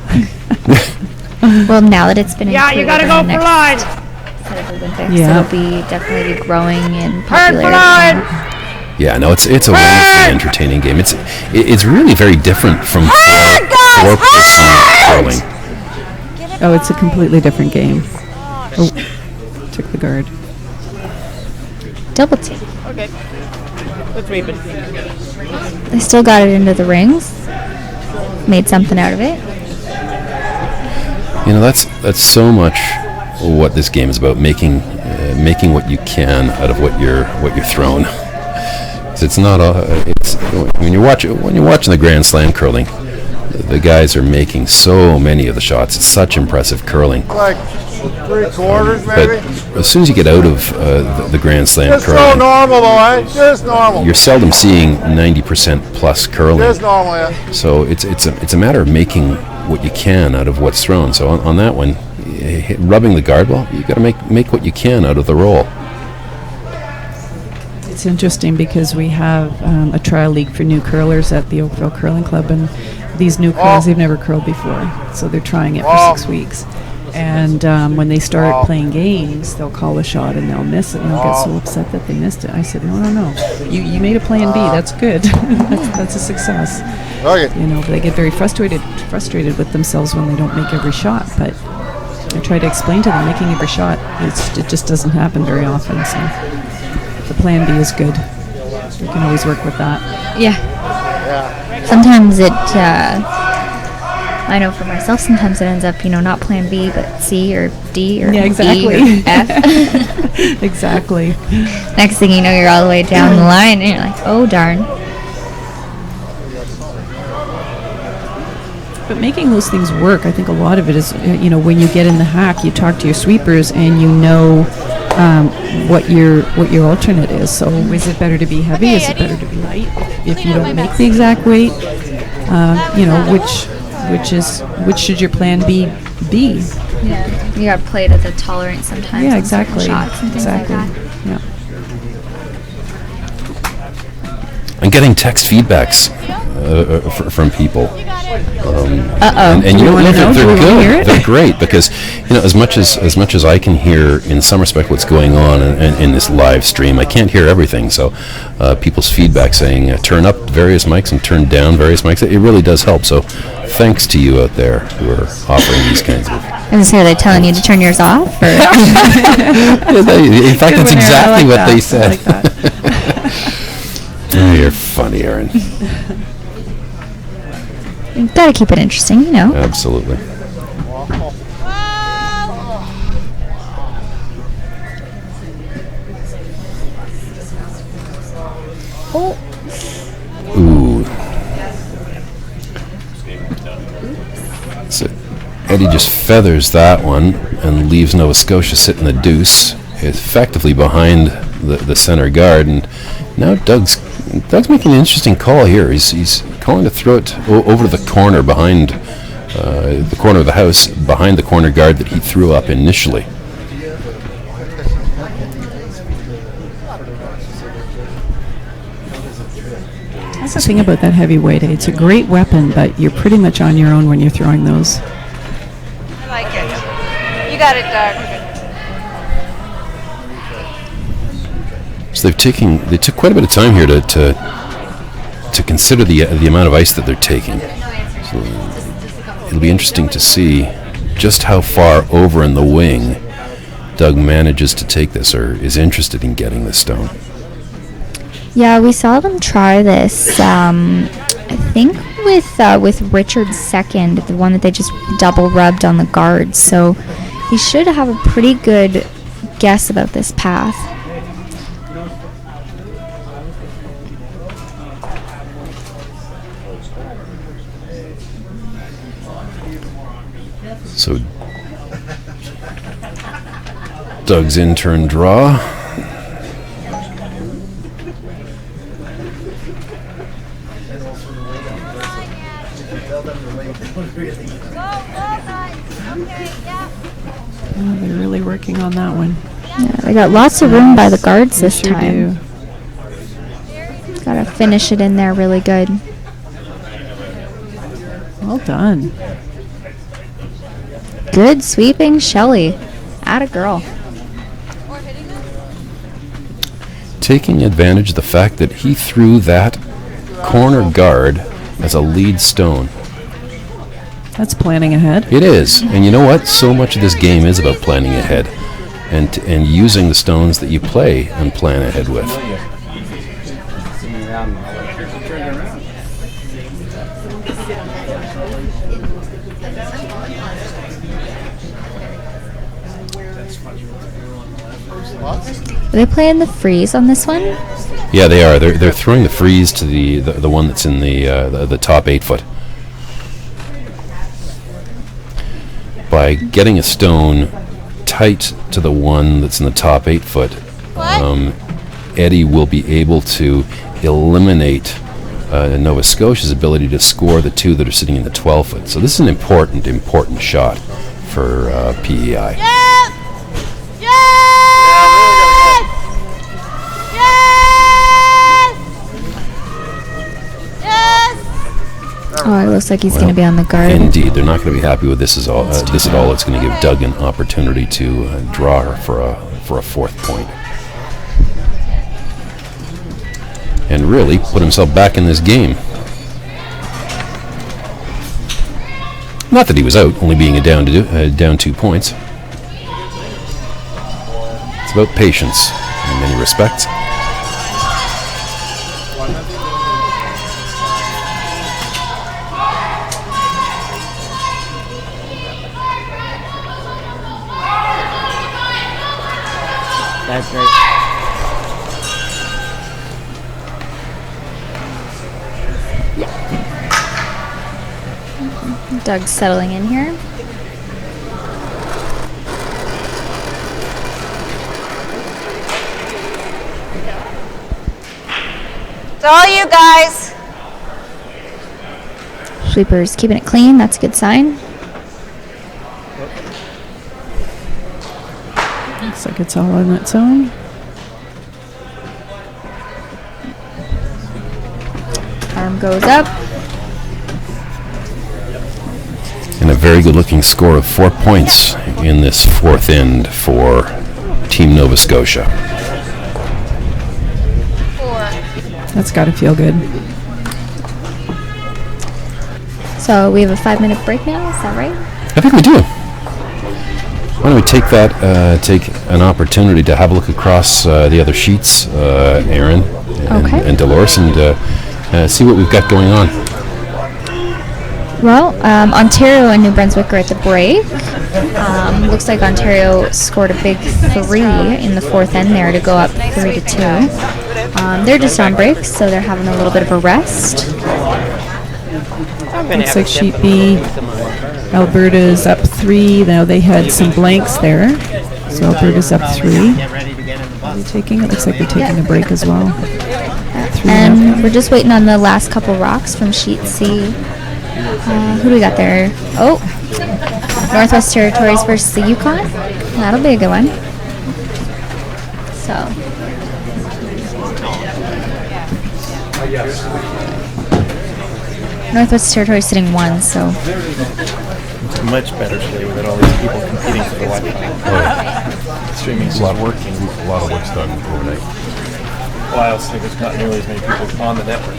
Well, now that it's been Yeah, you gotta go for line. Olympics, Yeah. it'll be definitely growing in Turn for popularity. line. Yeah, no, it's a wonderfully entertaining game. It's really very different from four-person curling. Oh, it's a completely different game. Oh, took the guard. Double team. Okay. Let's sweep it. They still got it into the rings. Made something out of it. You know, that's so much what this game is about, making what you can out of what you're thrown. It's not it's when you're watching the Grand Slam curling, The guys are making so many of the shots. It's such impressive curling. Like 3/4 But maybe. as soon as you get out of the Grand Slam Just so curling, normal though, eh? Just normal. you're seldom seeing 90% plus curling. Just normal, yeah. So it's a matter of making what you can out of what's thrown. So on that one, rubbing the guard, well, you got to make what you can out of the roll. It's interesting because we have a trial league for new curlers at the Oakville Curling Club, and these new curlers, they've never curled before, so they're trying it for 6 weeks. And when they start playing games, they'll call a shot and they'll miss it, and they'll get so upset that they missed it. I said, no. You made a plan B. That's good. that's a success. Okay. You know, but they get very frustrated with themselves when they don't make every shot. But I try to explain to them, making every shot, it just doesn't happen very often. So the plan B is good. We can always work with that. Yeah. Sometimes it, I know for myself, sometimes it ends up, not plan B, but C or D or E or F. Exactly. Next thing you know, you're all the way down the line, and you're like, oh, darn. But making those things work, I think a lot of it is, when you get in the hack, you talk to your sweepers and you know what your alternate is. So is it better to be heavy? Is it better to be light? If you don't make the exact weight, which should your plan B be? Yeah, you got to play it at the tolerance sometimes. Yeah, exactly. Shots and things like that. Yeah. I'm getting text feedbacks from people. And they're good. They're great because as much as I can hear in some respect what's going on in this live stream, I can't hear everything. So people's feedback saying turn up various mics and turn down various mics, it really does help. So thanks to you out there who are offering these kinds of. And so are they telling you to turn yours off? Or? In fact, that's exactly what they said. Oh, you're funny, Erin. You've got to keep it interesting, Absolutely. Ooh. So Eddie just feathers that one and leaves Nova Scotia sitting the deuce, effectively behind the center guard, and now Doug's making an interesting call here. He's calling to throw it over to the corner behind the corner of the house, behind the corner guard that he threw up initially. That's the thing about that heavyweight. It's a great weapon, but you're pretty much on your own when you're throwing those. I like it. You got it, Doug. So they took quite a bit of time here to consider the amount of ice that they're taking. So it'll be interesting to see just how far over in the wing Doug manages to take this, or is interested in getting this stone. Yeah, we saw them try this. I think with Richard's second, the one that they just double rubbed on the guards. So he should have a pretty good guess about this path. So Doug's in-turn draw. Oh, they're really working on that one. Yeah, they got lots of room by the guards this sure time. Do. Got to finish it in there really good. Well done. Good sweeping, Shelley. Atta girl. Taking advantage of the fact that he threw that corner guard as a lead stone. That's planning ahead. It is. And you know what? So much of this game is about planning ahead and using the stones that you play and plan ahead with. Are they playing the freeze on this one? Yeah, they are. They're throwing the freeze to the one that's in the top 8 foot. by getting a stone tight to the one that's in the top 8 foot, Eddie will be able to eliminate Nova Scotia's ability to score the 2 that are sitting in the 12 foot. So this is an important shot for PEI. Yes! Yes! Yes! Yes! Oh, it looks like he's going to be on the guard. Indeed, they're not going to be happy with this at all. It's going to give Doug an opportunity to draw her for a 4th point, and really put himself back in this game. Not that he was out, only being down 2 points. It's about patience in many respects. That's great. Doug's settling in here. It's all you guys. Sweeper's keeping it clean. That's a good sign. Looks like it's all on its own. Arm goes up. And a very good-looking score of 4 points in this 4th end for Team Nova Scotia. 4. That's got to feel good. So we have a 5-minute break now. Is that right? I think we do. Why don't we take an opportunity to have a look across the other sheets, Aaron and Dolores, and see what we've got going on. Well, Ontario and New Brunswick are at the break. Looks like Ontario scored a big 3 in the 4th end there to go up 3-2. They're just on break, so they're having a little bit of a rest. Looks like sheet B, Alberta's up 3. Now they had some blanks there, so Alberta's up 3. It looks like they're taking a break as well. And we're just waiting on the last couple rocks from sheet C. Who do we got there? Oh, Northwest Territories versus the Yukon. That'll be a good one. So. Northwest Territories sitting 1, so. It's much better today with all these people competing for the Wi-Fi. Streaming is working. A lot of work's done overnight. Well, I also think there's not nearly as many people on the network.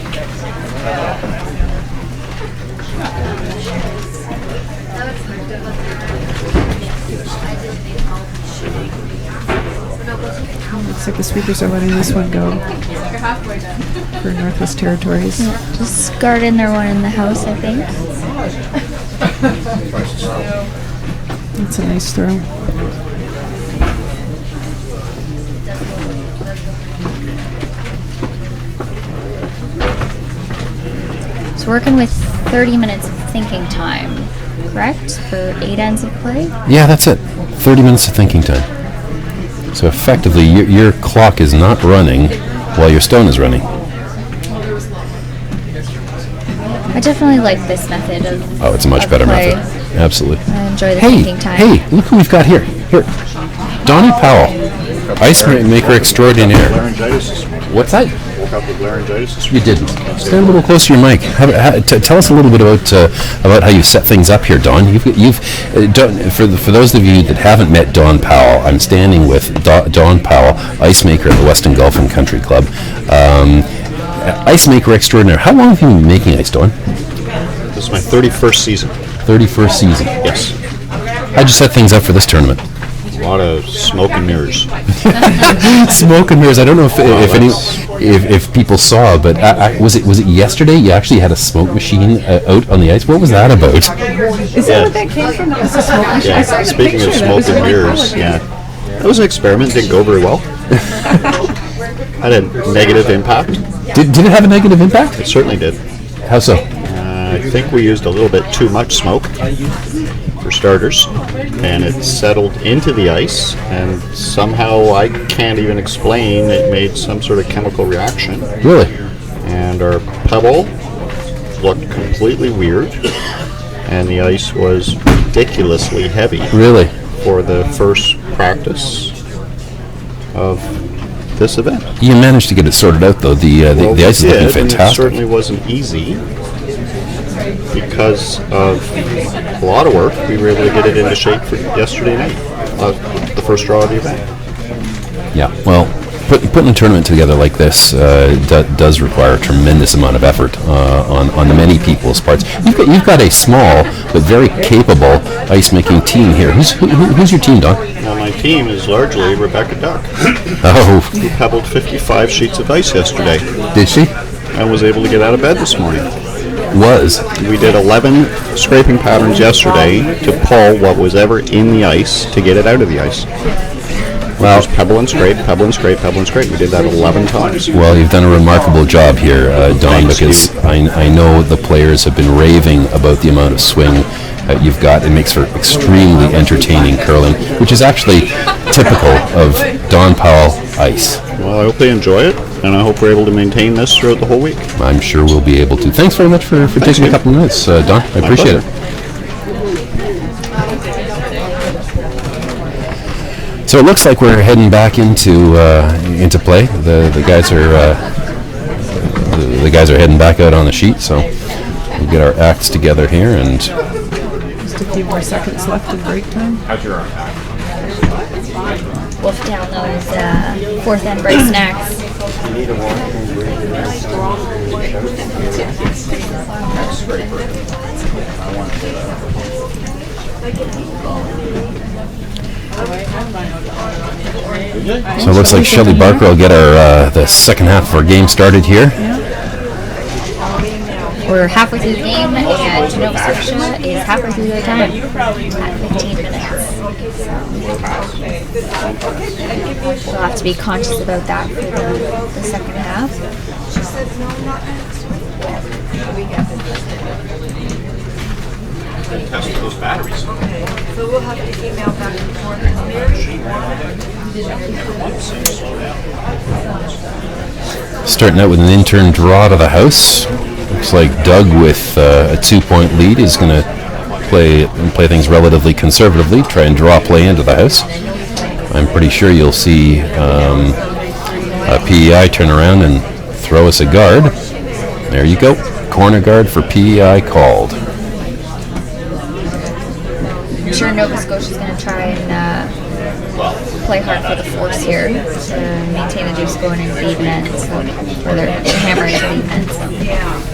Looks like the sweepers are letting this one go for Northwest Territories. Yeah, just guard in their one in the house, I think. That's a nice throw. So working with 30 minutes of thinking time, correct? For 8 ends of play? Yeah, that's it. 30 minutes of thinking time. So effectively, your clock is not running while your stone is running. I definitely like this method of Oh, it's a much better play. method. Absolutely. I enjoy the thinking time. Hey, look who we've got here. Donnie Powell, ice maker extraordinaire. What's that? Woke up with laryngitis this You didn't. Stand a little closer to your mic. Tell us a little bit about how you set things up here, Don. For those of you that haven't met Don Powell, I'm standing with Don Powell, ice maker at the Weston Golf Country Club. Ice maker extraordinaire. How long have you been making ice, Don? This is my 31st season. 31st season. Yes. How'd you set things up for this tournament? A lot of smoke and mirrors. Smoke and mirrors. I don't know if people saw, but was it yesterday? You actually had a smoke machine out on the ice. What was that about? Is that what that came from? It was a smoke machine. I saw Speaking of smoke and mirrors, that was an experiment. Didn't go very well. Had a negative impact. Did it have a negative impact? It certainly did. How so? I think we used a little bit too much smoke for starters, and it settled into the ice, and somehow I can't even explain, it made some sort of chemical reaction. Really? And our pebble looked completely weird, and the ice was ridiculously heavy. Really? For the first practice of this event. You managed to get it sorted out, though. The ice is looking And it fantastic. certainly wasn't easy. Because of a lot of work, we were able to get it into shape for yesterday night, the first draw of the event. Yeah, well, putting a tournament together like this does require a tremendous amount of effort on many people's parts. You've got a small but very capable ice-making team here. Who's your team, Don? Well, my team is largely Rebecca Duck, Oh, who pebbled 55 sheets of ice yesterday. did she? And was able to get out of bed this morning. We did 11 scraping patterns yesterday to pull what was ever in the ice to get it out of the ice. Well, just pebble and scrape, pebble and scrape, pebble and scrape. We did that 11 times. Well, you've done a remarkable job here, Don, Thanks, because Steve. I know the players have been raving about the amount of swing you've got. It makes for extremely entertaining curling, which is actually typical of Don Powell ice. Well, I hope they enjoy it, and I hope we're able to maintain this throughout the whole week. I'm sure we'll be able to. Thanks very much for taking a couple of minutes, Don. I appreciate it. So it looks like we're heading back into play. The guys are heading back out on the sheet. So we'll get our acts together here, and Just a few more seconds left in break time. Wolf down those fourth end break snacks. so it looks like Shelley Barker will get our the second half of our game started here. We're halfway through the game, and Nova Scotia is halfway through their time at 15 minutes. So we'll have to be conscious about that for the second half. Test those batteries. So we'll have to email back and forth. Starting out with an intern draw to the house. Looks like Doug with a 2-point lead is going to play things relatively conservatively, try and draw play into the house. I'm pretty sure you'll see a PEI turn around and throw us a guard. There you go. Corner guard for PEI called. I'm sure Nova Scotia's going to try and play hard for the force here to maintain the juice going into the event, or they're hammering into the event.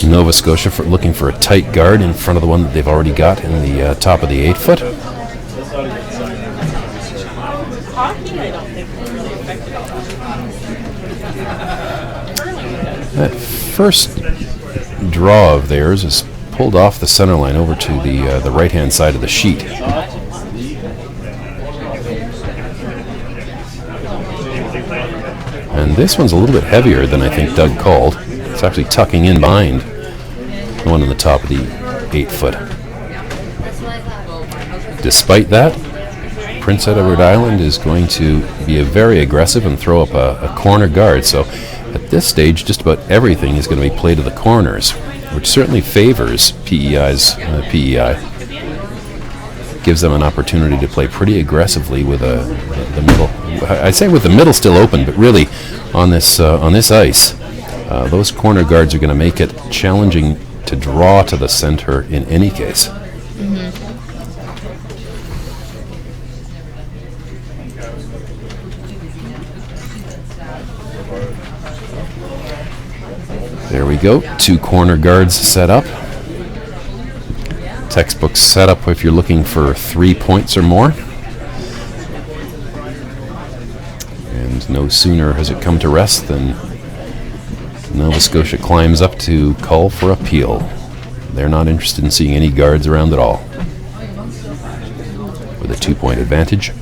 Nova Scotia looking for a tight guard in front of the one that they've already got in the top of the 8-foot. That first draw of theirs is pulled off the center line over to the right-hand side of the sheet. And this one's a little bit heavier than I think Doug called. It's actually tucking in behind the one on the top of the 8-foot. Despite that, Prince Edward Island is going to be very aggressive and throw up a corner guard. So at this stage, just about everything is going to be played to the corners, which certainly favors PEI's PEI. Gives them an opportunity to play pretty aggressively with the middle. I say with the middle still open, but really on this ice, those corner guards are going to make it challenging to draw to the center in any case. Mm-hmm. There we go. 2 corner guards set up. Textbook setup if you're looking for 3 points or more. And no sooner has it come to rest than Nova Scotia climbs up to call for appeal. They're not interested in seeing any guards around at all. With a 2-point advantage.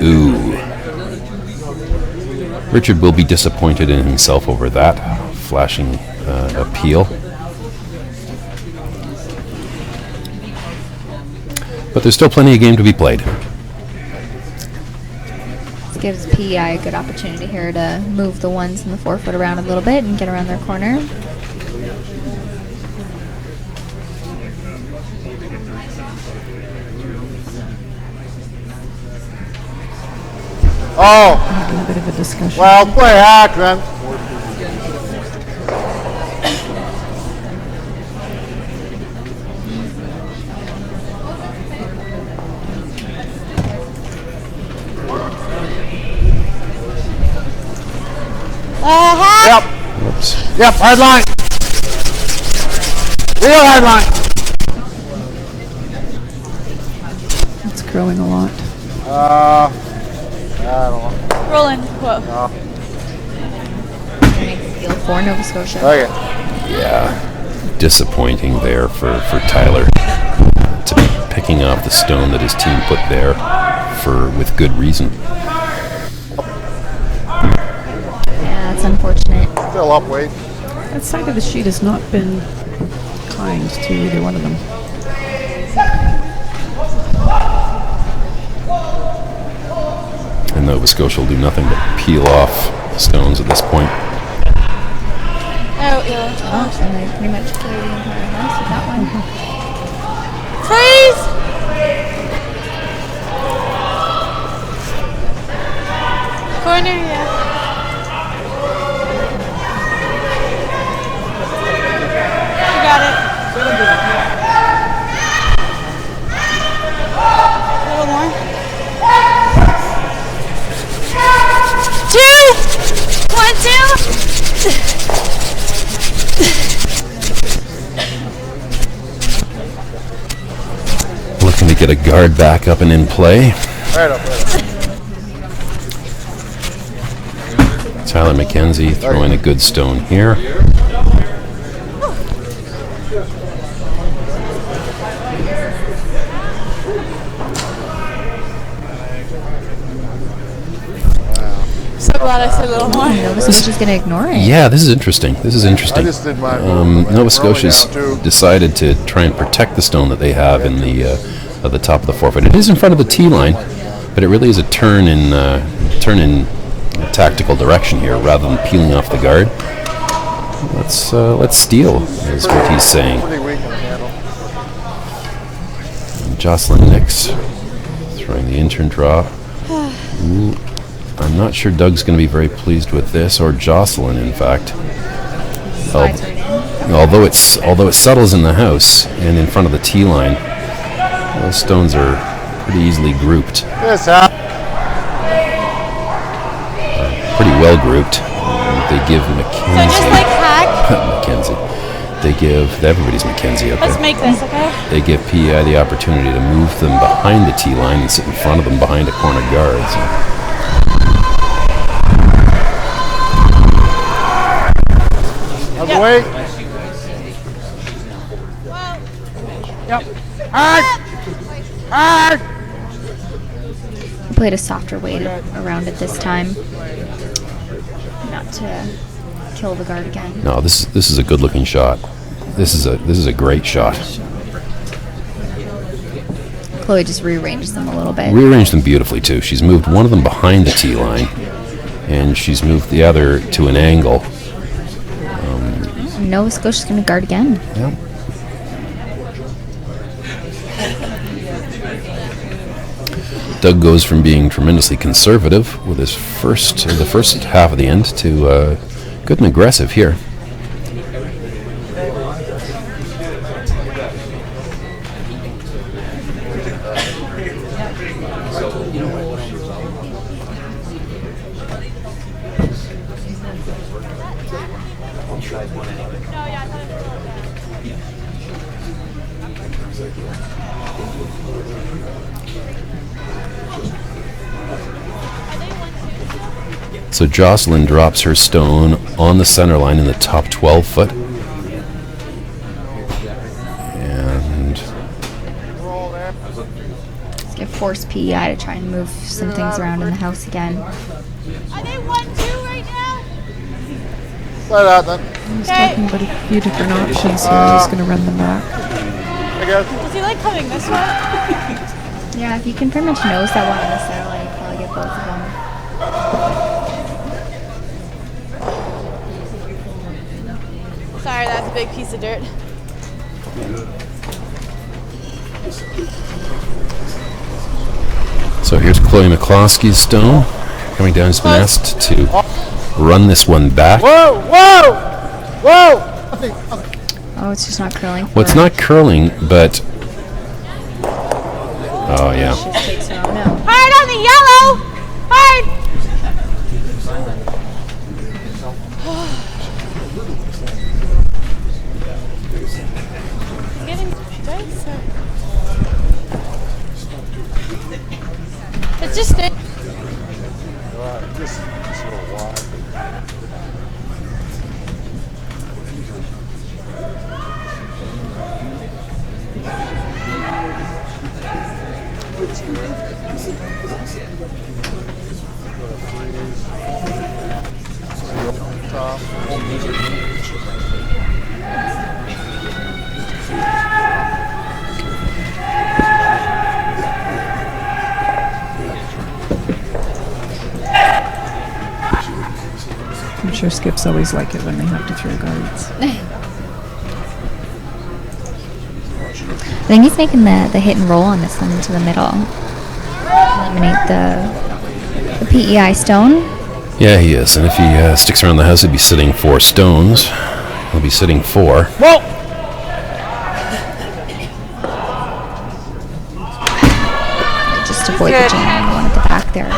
Ooh. Richard will be disappointed in himself over that flashing appeal. But there's still plenty of game to be played. This gives PEI a good opportunity here to move the ones in the 4-foot around a little bit and get around their corner. A bit of a discussion. Well, play Akron. Yep. Whoops. Yep, hard line. Real hard line. It's growing a lot. I don't know. Rolling. Whoa. Field for Nova Scotia. Okay. Yeah. Disappointing there for Tyler to be picking off the stone that his team put there with good reason. Yeah, that's unfortunate. Still up, Wade. That side of the sheet has not been kind to either one of them. And Nova Scotia will do nothing but peel off stones at this point. Oh, yeah. Oh, so they pretty much cleared the entire house with that one. Freeze! Corner, yeah. You got it. A little more. 2! 1, 2! Looking to get a guard back up and in play. Right up. Tyler McKenzie throwing a good stone here. So glad I said a little more. Nova Scotia's going to ignore it. Yeah, this is interesting. This is interesting. I just did mine. Nova Scotia's decided to try and protect the stone that they have in the at the top of the 4-foot. It is in front of the tee line, but it really is a turn in a tactical direction here rather than peeling off the guard. Let's steal, is what he's saying. Pretty weak on the handle. And Jocelyn Nix throwing the intern draw. Ooh, I'm not sure Doug's going to be very pleased with this, or Jocelyn, in fact. Although it settles in the house and in front of the tee line, those stones are pretty easily grouped. This Pretty well grouped. They give So Mackenzie. just like hack. Mackenzie. They give everybody's Mackenzie up Let's there. make this, okay? They give PEI the opportunity to move them behind the tee line and sit in front of them behind a corner guard. So. Out the way. Yep. Hard. Hard. Played a softer weight around it this time. Not to kill the guard again. No, this is a good looking shot. This is a great shot. Chloe just rearranges them a little bit. Rearranged them beautifully too. She's moved one of them behind the tee line, and she's moved the other to an angle. Nova Scotia's going to guard again. Yeah. Doug goes from being tremendously conservative with his the first half of the end to good and aggressive here. size one anyway. No, yeah, I thought it was a little So Jocelyn drops her stone on the center line in the top 12 foot. And Let's get force PEI to try and move some things around in the house again. Are they 1-2 right now? Play that then. He's talking about a few different options here. He's going to run them back. Hey guys. Does he like coming this way? Yeah, if you can pretty much nose that one on the center line, you probably get both of them. Sorry, that's a big piece of dirt. so here's Chloe McCloskey's stone coming down. He's been asked to run this one back. Whoa! Whoa! Whoa! Oh, it's just not curling. Well, it's not curling, but oh yeah. She just takes her own out. Hard on the yellow! Hard! Getting dice or... It's just it. Just a little wide. I'm sure skips always like it when they have to throw guards. I think he's making the hit and roll on this one to the middle. Eliminate the PEI stone. Yeah, he is. And if he sticks around the house, he'll be sitting 4 stones. He'll be sitting 4. Whoa! Just avoid the jam one at the back there.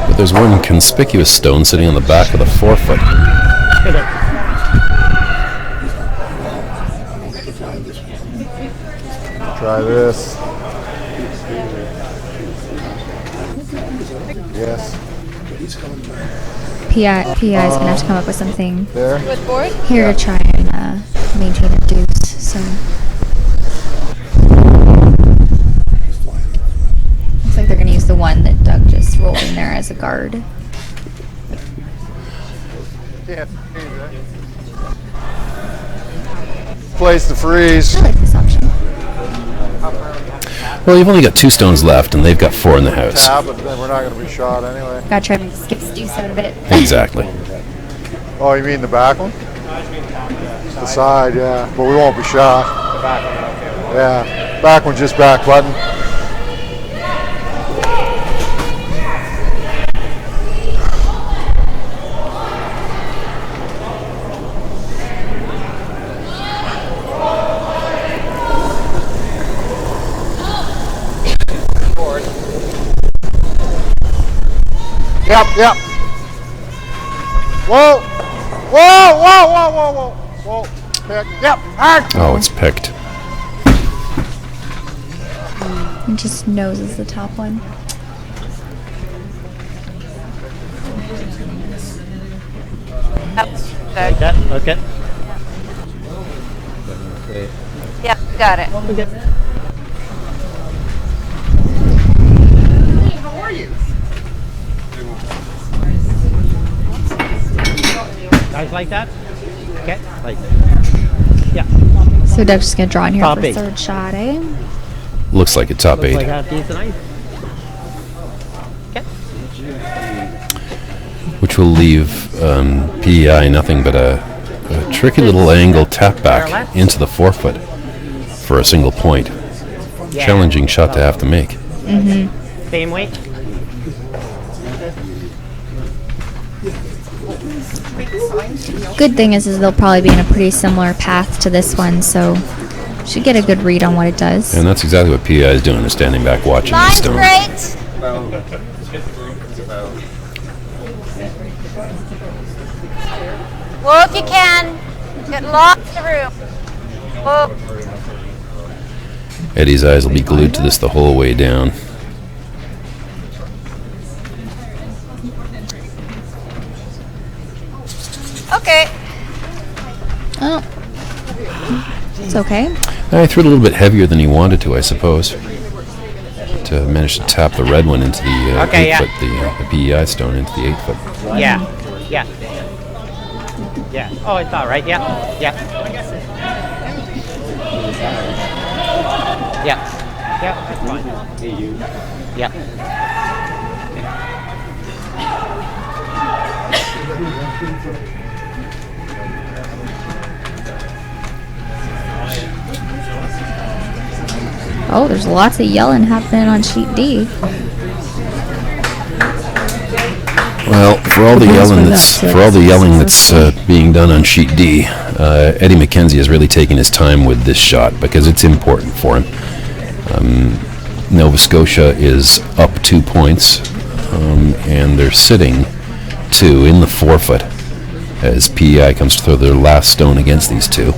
But there's one conspicuous stone sitting on the back of the 4 foot. Try this. Yes. PEI is going to have to come up with something There. With board? here to try and maintain a deuce. So looks like they're going to use the one that Doug just rolled in there as a guard. Yeah. Place to freeze. I like this option. Well, you've only got 2 stones left, and they've got 4 in the house. Yeah, but then we're not going to be shot anyway. Gotta try and skip deuce out of it. Exactly. Oh, you mean the back one? The side, yeah. But we won't be shot. The back one, okay. Yeah. Back one, just back button. Yep. Whoa! Whoa! Whoa! Whoa! Whoa! Whoa! Whoa! Pick. Yep. Hard. Oh, it's picked. It just noses the top one. Like that? Okay. Yep, got it. How are you? Guys like that? Okay. Like yeah. So Doug's just gonna draw in here Top for 8. third shot, eh? Looks like a top Looks 8. like half decent ice. Okay. Which will leave PEI nothing but a tricky little angle tap back into the 4 foot for a single point. Challenging shot to have to make. Mm-hmm. Same weight. Good thing is they'll probably be in a pretty similar path to this one, so should get a good read on what it does. And that's exactly what PEI is doing, is standing back watching the Mine's stone. great. Whoa, if you can. Get lots of room. Whoa. Eddie's eyes will be glued to this the whole way down. Okay. Oh. It's okay. I threw it a little bit heavier than he wanted to, I suppose. To manage to tap the red one into the Okay, 8 foot, the PEI stone into the 8 foot. Yeah. Yeah. Yeah. Oh, it's all right. Yeah. Yeah. Yeah. Yeah. That's fine. Yeah. Oh, there's lots of yelling happening on sheet D. Well, for all the yelling that's being done on sheet D, Eddie McKenzie has really taken his time with this shot because it's important for him. Nova Scotia is up 2 points, and they're sitting 2 in the 4 foot as PEI comes to throw their last stone against these two.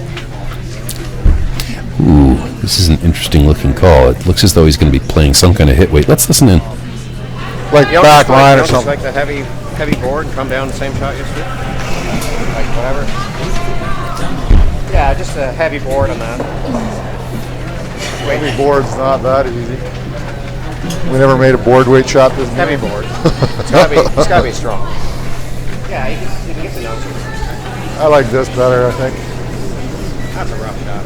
Ooh, this is an interesting looking call. It looks as though he's going to be playing some kind of hit weight. Let's listen in. Like back line or something. Like the heavy board and come down the same shot yesterday? Like whatever? Yeah, just a heavy board on that. Heavy board's not that easy. We never made a board weight shot this Heavy game. board. It's gotta be strong. Yeah, you can get the nose. I like this better, I think. That's a rough shot.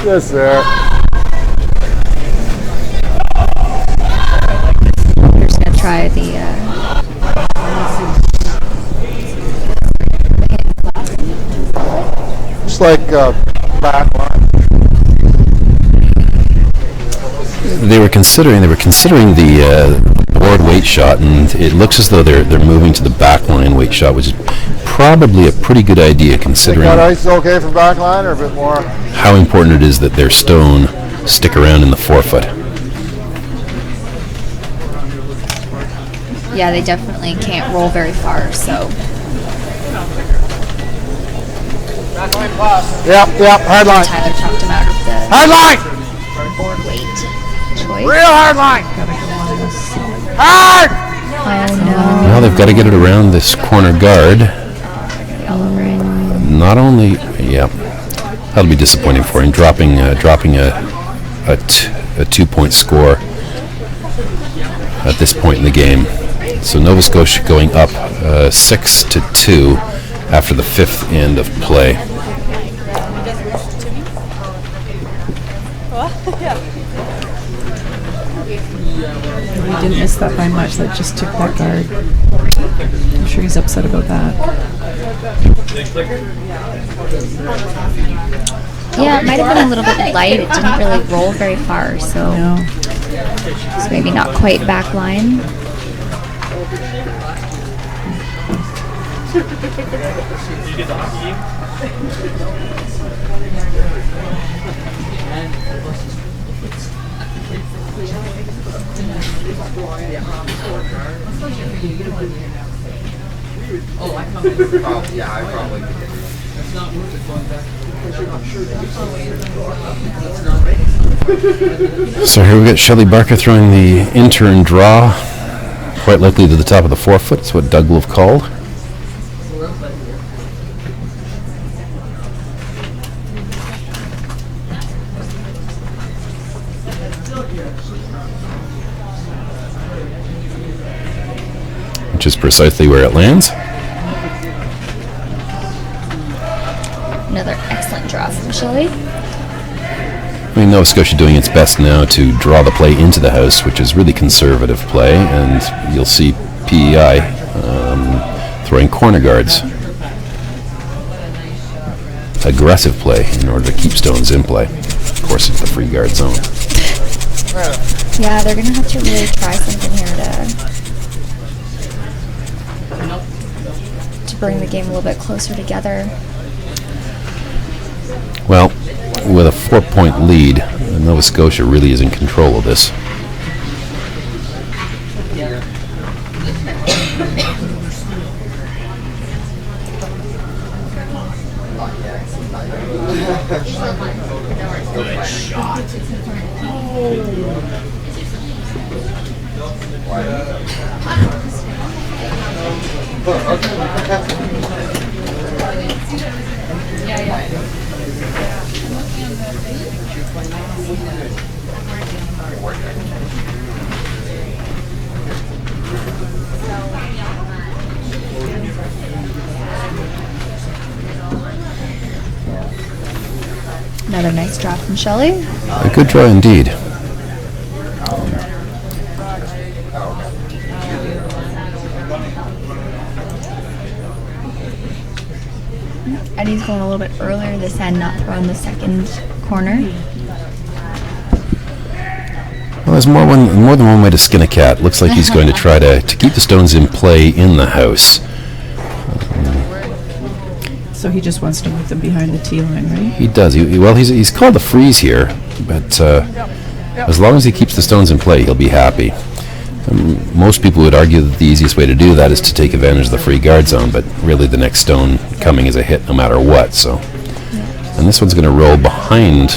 This there. We're just gonna try the. Just like back line. They were considering the board weight shot, and it looks as though they're moving to the back line weight shot, which is probably a pretty good idea considering That ice is okay for back line or a bit more? how important it is that their stone stick around in the 4 foot. Yeah, they definitely can't roll very far, so. Yep, hard line. Tyler talked him out of the Hard line! board weight choice. Real hard line! Hard! Oh no. Now they've got to get it around this corner guard. Not only, yeah, that'll be disappointing for him, dropping a 2-point score at this point in the game. So Nova Scotia going up 6-2 after the 5th end of play. We didn't miss that by much. That just took that guard. I'm sure he's upset about that. Yeah, it might have been a little bit light. It didn't really roll very far, so it's maybe not quite back line. Yeah, I probably could. So here we got Shelley Barker throwing the intern draw, quite likely to the top of the 4 foot. It's what Doug will have called. Which is precisely where it lands. Another excellent draw from Shelley. I mean, Nova Scotia doing its best now to draw the play into the house, which is really conservative play, and you'll see PEI throwing corner guards. Aggressive play in order to keep stones in play. Of course, it's the free guard zone. Yeah, they're going to have to really try something here to bring the game a little bit closer together. Well, with a 4-point lead, Nova Scotia really is in control of this. Good shot. Another nice draw from Shelley. A good draw indeed. Eddie's going a little bit earlier this end, not throwing the second corner. Well, there's more than one way to skin a cat. Looks like he's going to try to keep the stones in play in the house. So he just wants to move them behind the tee line, right? He does. He's called a freeze here, but as long as he keeps the stones in play, he'll be happy. Most people would argue that the easiest way to do that is to take advantage of the free guard zone, but really the next stone coming is a hit no matter what. So, and this one's going to roll behind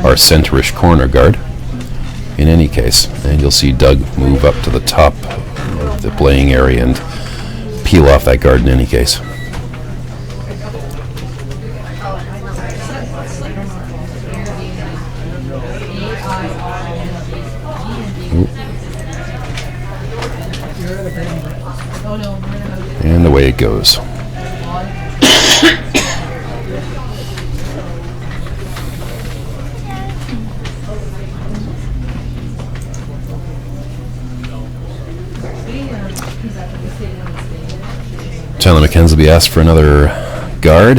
our centerish corner guard in any case, and you'll see Doug move up to the top of the playing area and peel off that guard in any case. And away it goes. Chandler McKenzie will be asked for another guard.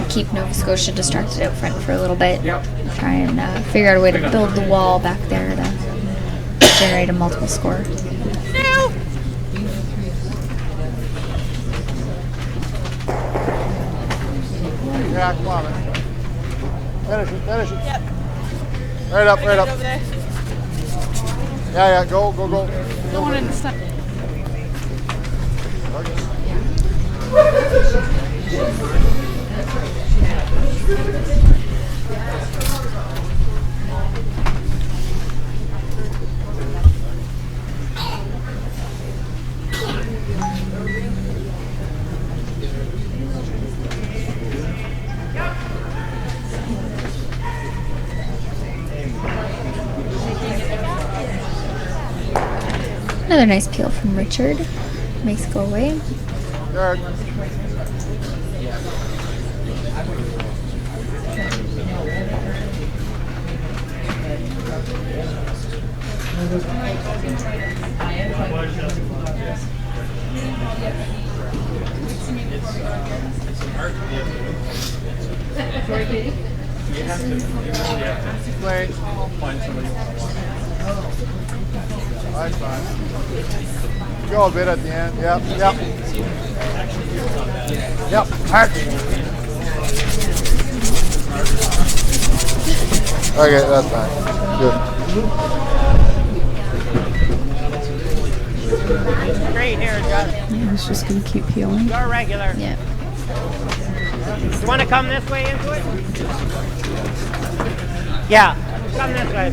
Keep Nova Scotia distracted out front for a little bit. Try and figure out a way to build the wall back there to generate a multiple score. Yeah, come on, man. Finish it. Yep. Right up. Yeah, go. Going in the stuff. Another nice peel from Richard. Makes it go away. Derek. Play. Find somebody. That's fine. Go a bit at the end. Yep. Arch. Okay, that's fine. Good. Great here, Josh. Yeah, he's just going to keep peeling. You're regular. Yeah. You want to come this way into it? Yeah, come this way.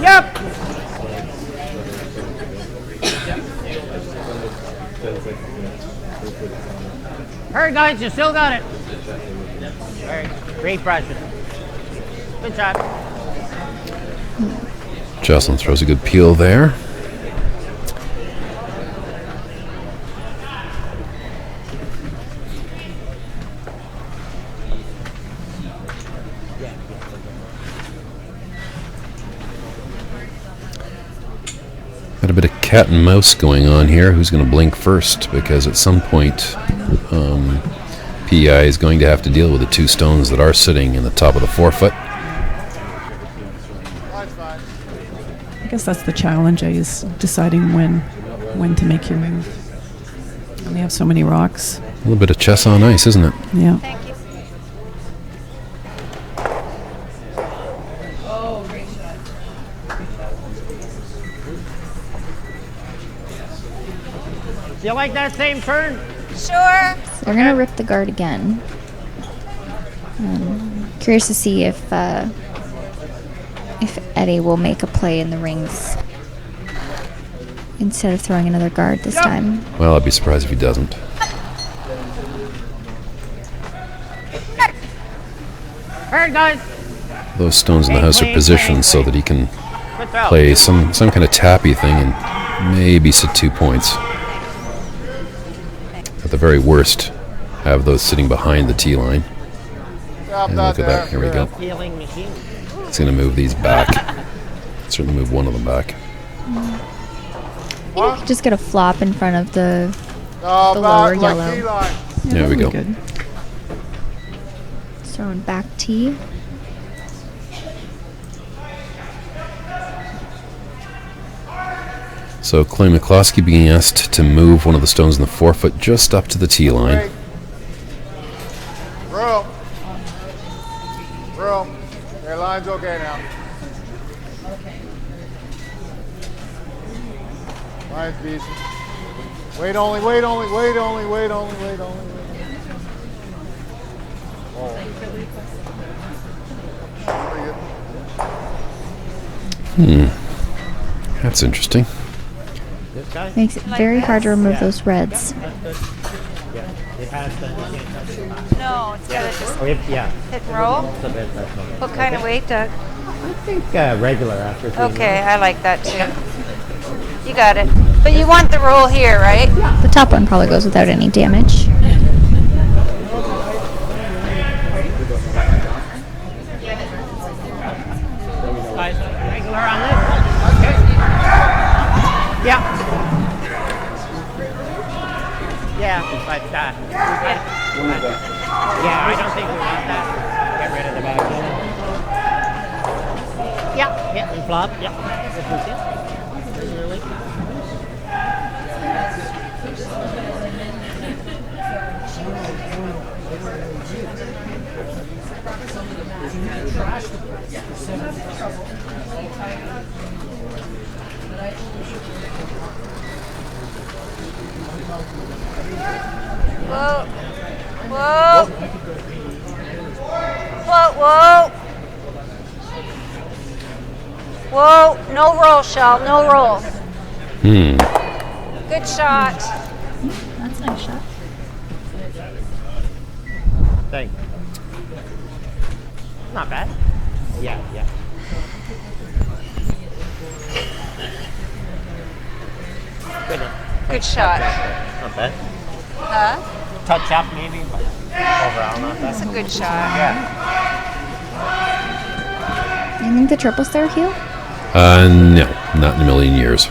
Yep. All right, guys, you still got it. All right, great brushes. Good shot. Jocelyn throws a good peel there. Got a bit of cat and mouse going on here. Who's going to blink first? Because at some point, PEI is going to have to deal with the two stones that are sitting in the top of the 4-foot. I guess that's the challenge, is deciding when to make your move. And they have so many rocks. little bit of chess on ice, isn't it? Yeah. Thank you. Do you like that same turn? Sure. So they're gonna rip the guard again. Curious to see if Eddie will make a play in the rings instead of throwing another guard this time. Well, I'd be surprised if he doesn't. Turn, guys. Those stones in the house are positioned so that he can Good throw. play some kind of tappy thing and maybe sit 2 points. At the very worst, have those sitting behind the tee line. And look at that. Here we go. Healing machine. It's going to move these back. Certainly move one of them back. Maybe you could just get a flop in front of the lower yellow. There we go. Good. Throwing back tee. So Clay McCloskey being asked to move one of the stones in the forefoot just up to the tee line. Bro. Your line's okay now. Line's decent. Wait only. Oh. Pretty good. That's interesting. Makes it very hard to remove those reds. No, it's gotta just Oh, yeah. hit and roll. What kind of weight, Doug? I think regular after 3 Okay, I like that too. You got it. But you want the roll here, right? The top one probably goes without any damage. Regular on this. Okay. Yeah. Yeah, but yeah, I don't think we want that. Get rid of the back yellow. Yeah, hit and flop. Yeah, this is it. Really. Whoa. Whoa. Whoa. Whoa. No roll, Shell. No roll. Good shot. That's a nice shot. Thanks. Not bad. Yeah. Good shot. Not bad. Huh? Touch up maybe, but overall not bad. That's a good shot. Yeah. You think the triple's there, Hugh? No, not in a million years.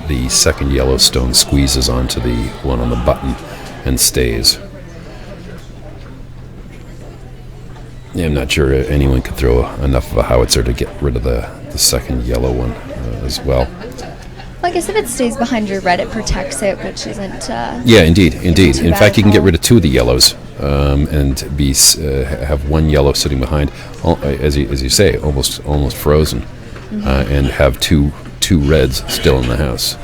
The second yellow stone squeezes onto the one on the button and stays. Yeah, I'm not sure anyone could throw enough of a howitzer to get rid of the second yellow one as well. Well, I guess if it stays behind your red, it protects it, which isn't. Yeah, indeed. too In bad fact, you can at get all. rid of 2 of the yellows and have one yellow sitting behind, as you say, almost frozen, and have two reds still in the house.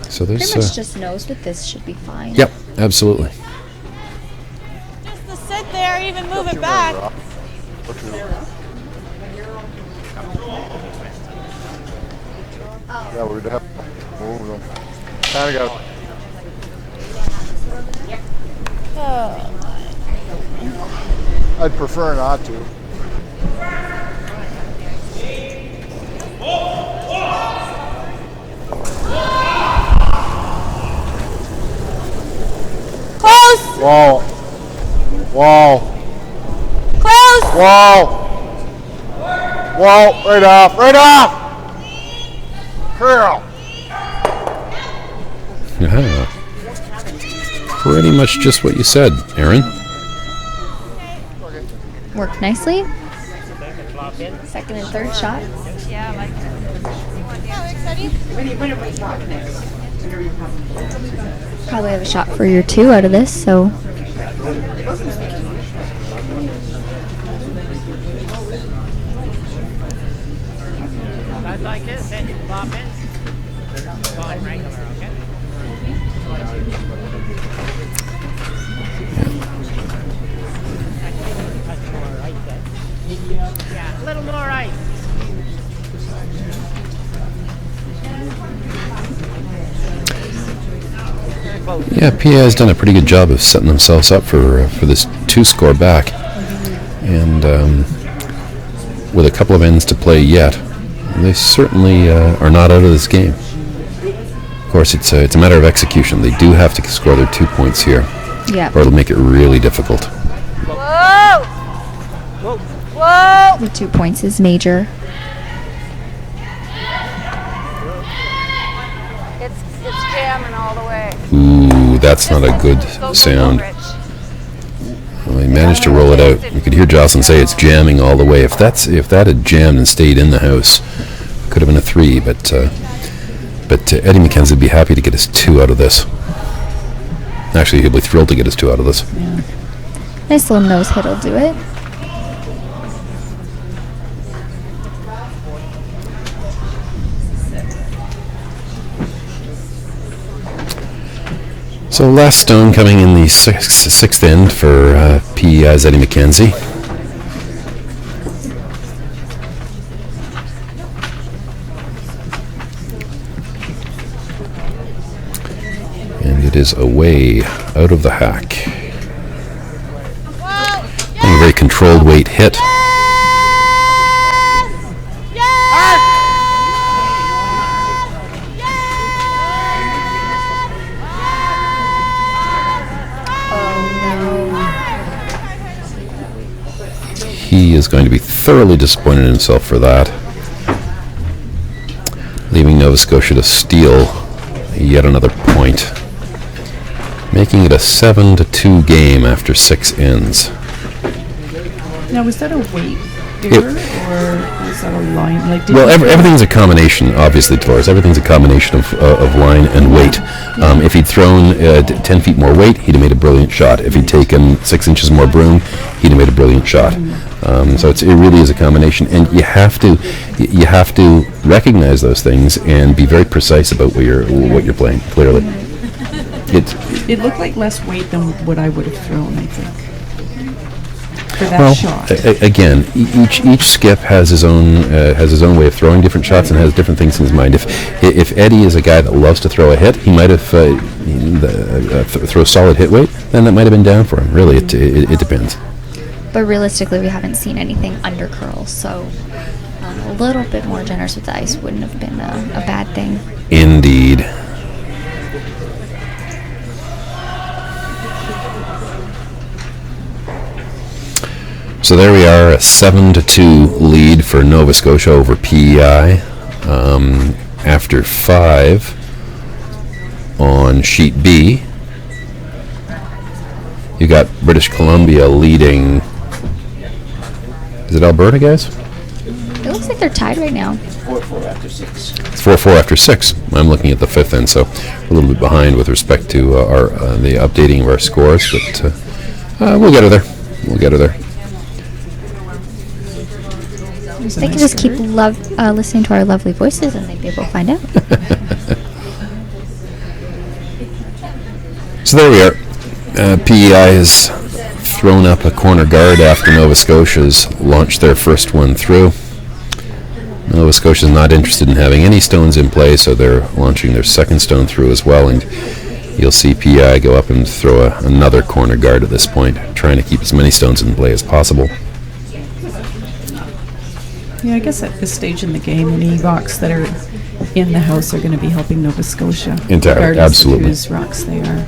So there's. Pretty much just knows that this should be fine. Yep, absolutely. Just to sit there, even move it back. Yeah, we'd have to move them. Kind of got. I'd prefer not to. Close. Wall. Close. Wall. Right off. Curl. Yeah. Pretty much just what you said, Aaron. Worked nicely. Second and third shot. Yeah, I like that. Yeah, exciting. Probably have a shot for your 2 out of this, so. Guys like this, hit, pop in. Going regular, okay? Yeah, a little more ice. Yeah, PEI has done a pretty good job of setting themselves up for this 2-score back, and with a couple of ends to play yet, they certainly are not out of this game. Of course, it's a matter of execution. They do have to score their 2 points here, Yeah. or it'll make it really difficult. Whoa! Whoa! The 2 points is major. It's jamming all the way. Ooh, that's not a good sound. Well, he managed to roll it out. You could hear Jocelyn say it's jamming all the way. If that had jammed and stayed in the house, it could have been a 3. But Eddie McKenzie would be happy to get his 2 out of this. Actually, he'll be thrilled to get his 2 out of this. Yeah. Nice little nose hit will do it. So last stone coming in the sixth end for PEI's Eddie McKenzie. And it is away out of the hack. And a very controlled weight hit. He is going to be thoroughly disappointed in himself for that, leaving Nova Scotia to steal yet another point, making it a 7-2 game after 6 ends. Now, was that a weight error, or was that a line? Like, Well, everything's a combination, obviously, Dolores. Everything's a combination of line and weight. If he'd thrown 10 feet more weight, he'd have made a brilliant shot. If he'd taken 6 inches more broom, he'd have made a brilliant shot. So it really is a combination, and you have to recognize those things and be very precise about what you're playing. Clearly, it looked like less weight than what I would have thrown, I think, for that well, shot. Again, each skip has his own way of throwing different shots and has different things in his mind. If Eddie is a guy that loves to throw a hit, he might have throw solid hit weight, then that might have been down for him. Really, it depends. But realistically, we haven't seen anything under curl, so a little bit more generous with the ice wouldn't have been a bad thing. Indeed. So there we are, a 7-2 lead for Nova Scotia over PEI after 5 on sheet B. You got British Columbia leading. Is it Alberta, guys? It looks like they're tied right now. 4-4 after 6. It's 4-4 after 6. I'm looking at the 5th end, so we're a little bit behind with respect to the updating of our scores, but we'll get her there. We'll get her there. They can just keep listening to our lovely voices, and they'd be able to find out. So there we are. PEI has thrown up a corner guard after Nova Scotia's launched their first one through. Nova Scotia's not interested in having any stones in play, so they're launching their second stone through as well, and you'll see PEI go up and throw another corner guard at this point, trying to keep as many stones in play as possible. Yeah, I guess at this stage in the game, any rocks that are in the house are going to be helping Nova Scotia. Entirely, regardless absolutely. of whose rocks they are.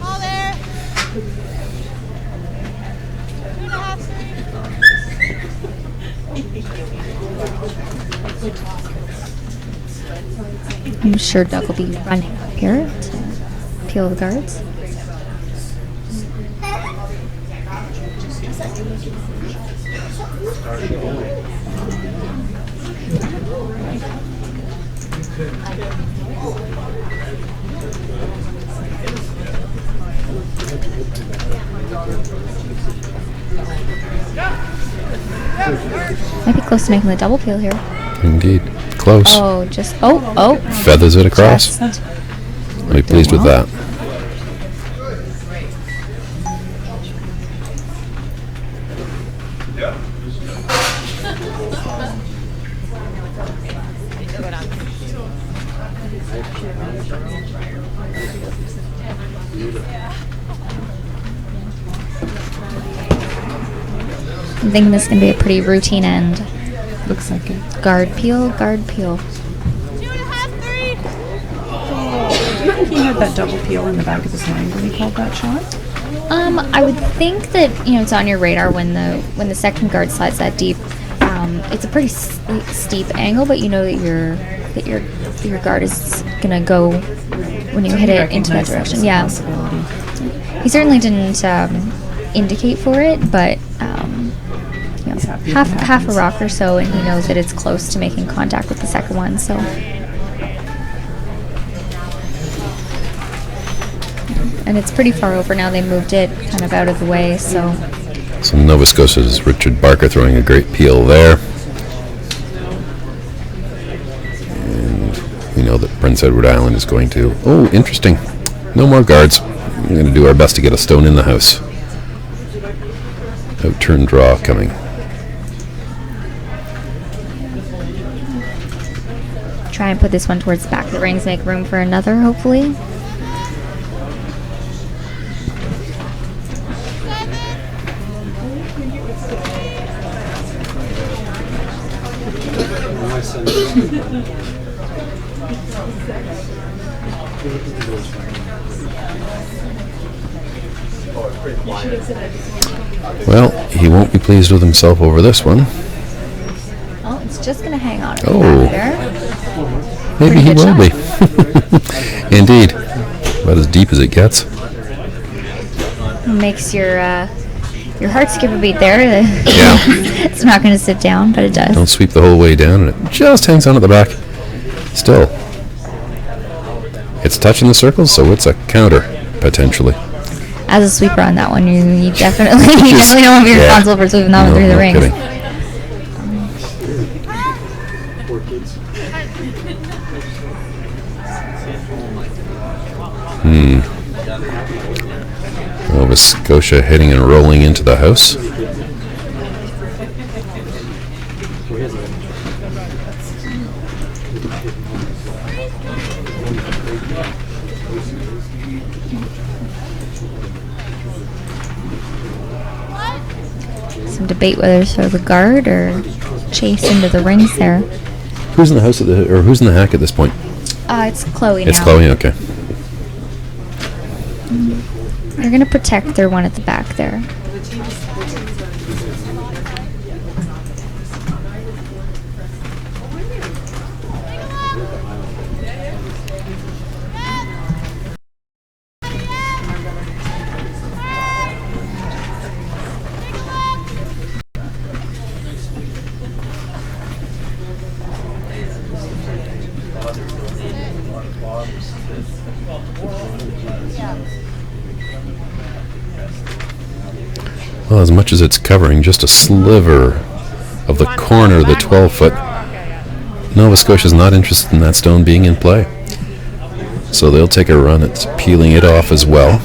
All there. 2.5. I'm sure Doug will be running up here to peel the guards. Might be close to making the double peel here. Indeed. Close. Oh, just oh. Feathers it across. Just. I'll be pleased with that. I'm thinking this is going to be a pretty routine end. Looks like it. Guard peel, guard peel. 2.5, 3. Do you think he had that double peel in the back of his mind when he called that shot? I would think that it's on your radar when the second guard slides that deep. It's a pretty steep angle, but you know that your guard is gonna go when you hit it into that direction. Yeah. He certainly didn't indicate for it, but half a rock or so, and he knows that it's close to making contact with the second one. So. And it's pretty far over now. They moved it kind of out of the way, so. So Nova Scotia's Richard Barker throwing a great peel there. And we know that Prince Edward Island is going to... Oh, interesting. No more guards. We're going to do our best to get a stone in the house. Out-turn draw coming. Try and put this one towards the back of the rings, make room for another, hopefully. Well, he won't be pleased with himself over this one. Oh, it's just going to hang on. Oh. There. Maybe he will be. Indeed. About as deep as it gets. Makes your heart skip a beat there. Yeah. It's not going to sit down, but it does. Don't sweep the whole way down, and it just hangs on at the back. Still. It's touching the circles, so it's a counter, potentially. As a sweeper on that one, you definitely don't want to be responsible for sweeping that one through the rings. Kidding. Nova Scotia hitting and rolling into the house. Some debate whether to throw the guard or chase into the rings there. Who's in the house or who's in the hack at this point? It's Chloe now. It's Chloe, okay. They're going to protect their one at the back there. Well, as much as it's covering just a sliver of the corner of the 12-foot, Nova Scotia's not interested in that stone being in play. So they'll take a run at peeling it off as well.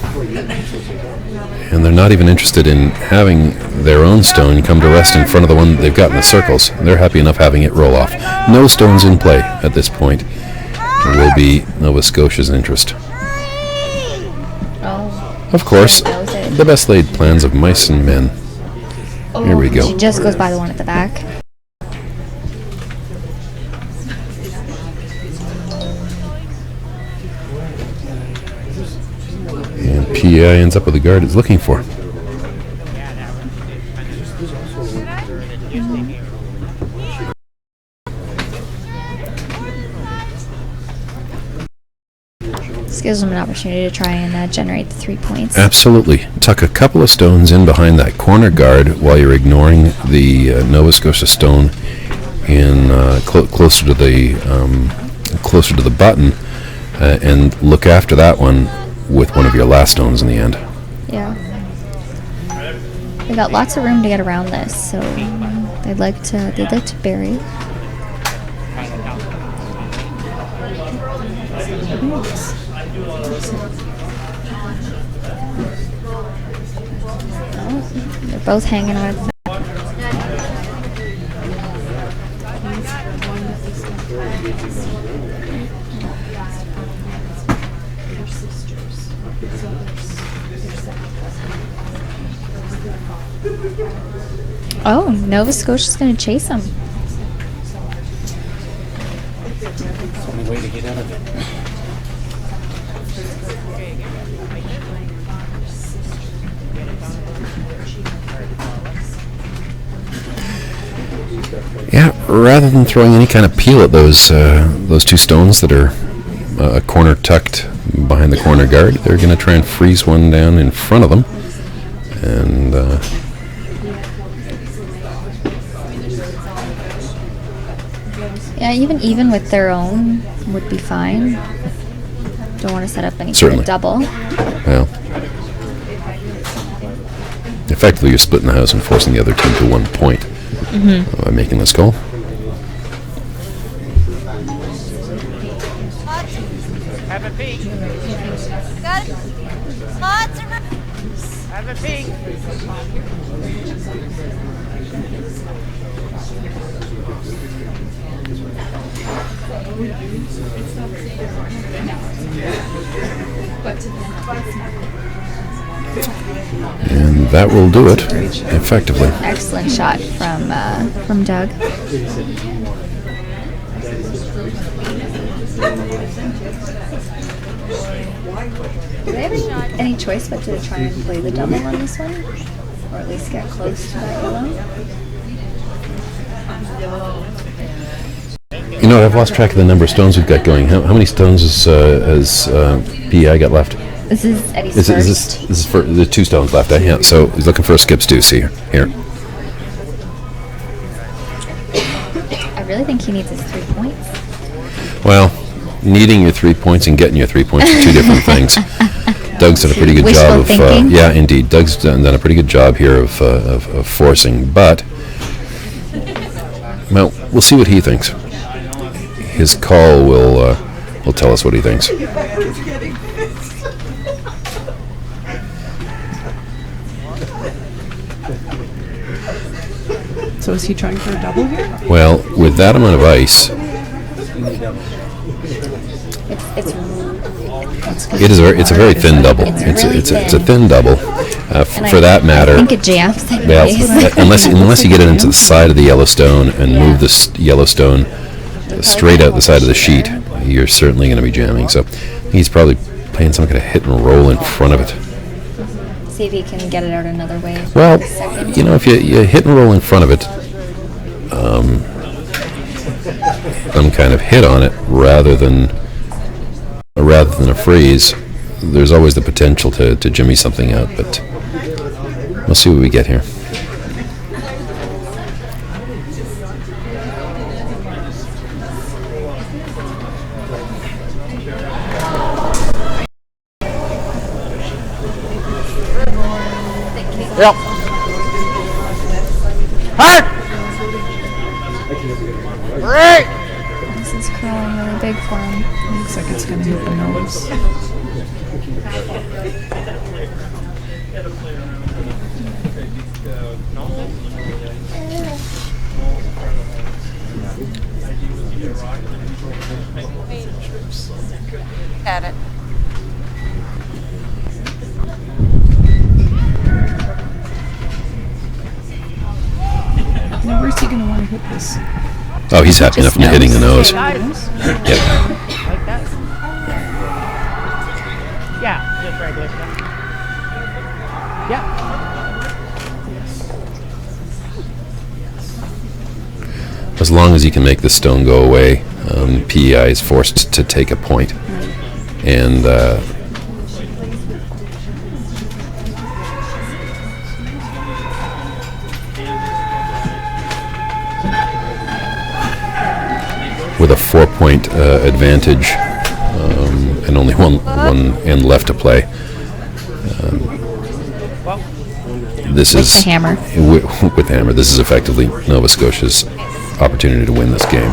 And they're not even interested in having their own stone come to rest in front of the one they've got in the circles. They're happy enough having it roll off. No stones in play at this point. It will be Nova Scotia's interest. Of course, the best laid plans of mice and men. Here we go. She just goes by the one at the back. And PEI ends up with the guard it's looking for. This gives them an opportunity to try and generate the 3 points. Absolutely. Tuck a couple of stones in behind that corner guard while you're ignoring the Nova Scotia stone in closer to the button, and look after that one with one of your last stones in the end. Yeah. They got lots of room to get around this, so they'd like to bury. They're both hanging on it. Oh, Nova Scotia's going to chase them. It's the only way to get out of it. Yeah, rather than throwing any kind of peel at those two stones that are a corner tucked behind the corner guard, they're going to try and freeze one down in front of them. And yeah, even with their own would be fine. Don't want to set up any sort certainly of double. Well, effectively, you're splitting the house and forcing the other team to 1 point by making this call. Have a peek. Got it. Lots of Have a peek. And that will do it, effectively. Excellent shot from Doug. Do they have any choice but to try and play the double on this one? Or at least get close to that yellow? You know, I've lost track of the number of stones we've got going. How many stones has PEI got left? This is Eddie's This first. is for the 2 stones left. Yeah, so he's looking for a skip's deuce here. I really think he needs his 3 points. Well, needing your 3 points and getting your 3 points are two different things. Doug's done a pretty good Wishful job of thinking. yeah, indeed. Doug's done a pretty good job here of forcing, but well, we'll see what he thinks. His call will tell us what he thinks. So is he trying for a double here? Well, with that amount of ice, it's a very thin double. It's a thin double. For that matter, I think it jams. well, unless you get it into the side of the Yellowstone and move the Yellowstone straight out the side of the sheet, you're certainly going to be jamming. So he's probably playing some kind of hit and roll in front of it. See if he can get it out another way. Well, you know, if you hit and roll in front of it, some kind of hit on it rather than a freeze, there's always the potential to jimmy something out. But we'll see what we get here. Yep. Hard. Great. This is curling really big for him. Looks like it's going to hit the nose. Got it. Now, where's he going to want to hit this? Oh, he's happy enough Just hitting the nose. nose. Yep. Like that? Yeah, just regular stuff. Yeah. As long as he can make the stone go away, PEI is forced to take a point. And with a 4-point advantage and only one end left to play. This With is the hammer. With the hammer. This is effectively Nova Scotia's opportunity to win this game.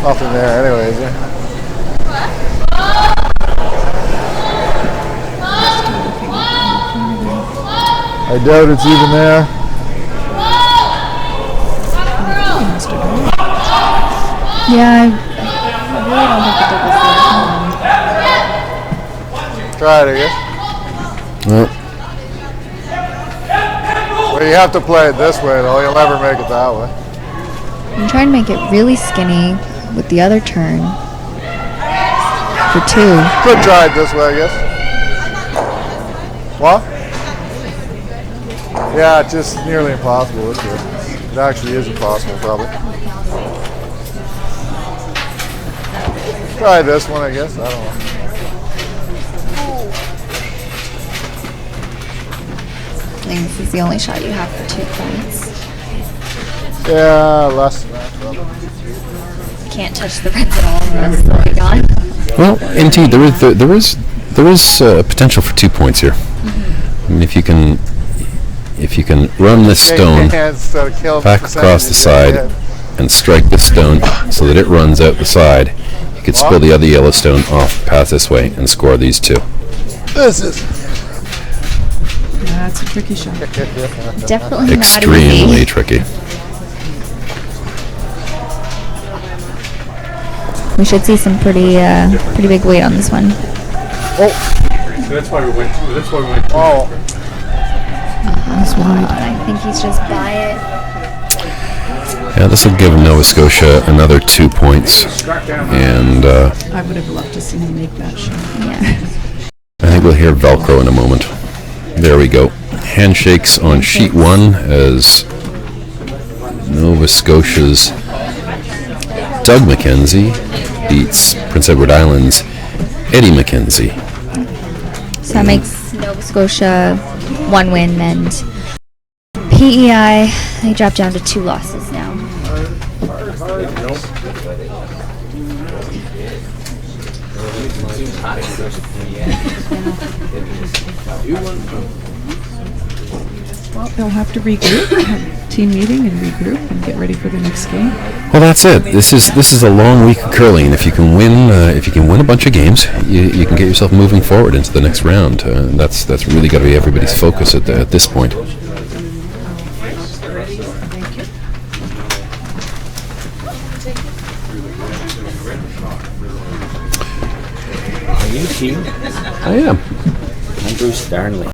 Nothing there anyway, is there? I doubt it's even there. Yeah, I really don't think the double Try it, I guess. Well, Well, you have to play it this way, though. You'll never make it that way. I'm trying to make it really skinny with the other turn for 2. Could try it this way, I guess. What? Yeah, it's just nearly impossible, isn't it? It actually is impossible, probably. Try this one, I guess. I don't know. I think this is the only shot you have for 2 points. Yeah, less than that, probably. Can't touch the reds at all, the rest will be gone. well, indeed, there is potential for 2 points here. I mean, if you can run this stone back across the side and strike this stone so that it runs out the side, you could spill the other yellow stone off path this way and score these 2. This is That's a tricky shot. Definitely not Extremely easy. tricky. We should see some pretty big weight on this one. That's why we went. Oh. That's wide. I think he's just by it. Yeah, this will give Nova Scotia another 2 points, and I would have loved to see him make that shot. Yeah. I think we'll hear Velcro in a moment. There we go. Handshakes on sheet 1 as Nova Scotia's Doug McKenzie beats Prince Edward Island's Eddie McKenzie. So that makes Nova Scotia 1 win, and PEI, they drop down to 2 losses now. Well, they'll have to regroup, have a team meeting and regroup and get ready for the next game. Well, that's it. This is a long week of curling, and if you can win a bunch of games, you can get yourself moving forward into the next round. That's really got to be everybody's focus at this point. Are you Hugh? I am. I'm Bruce Darnley.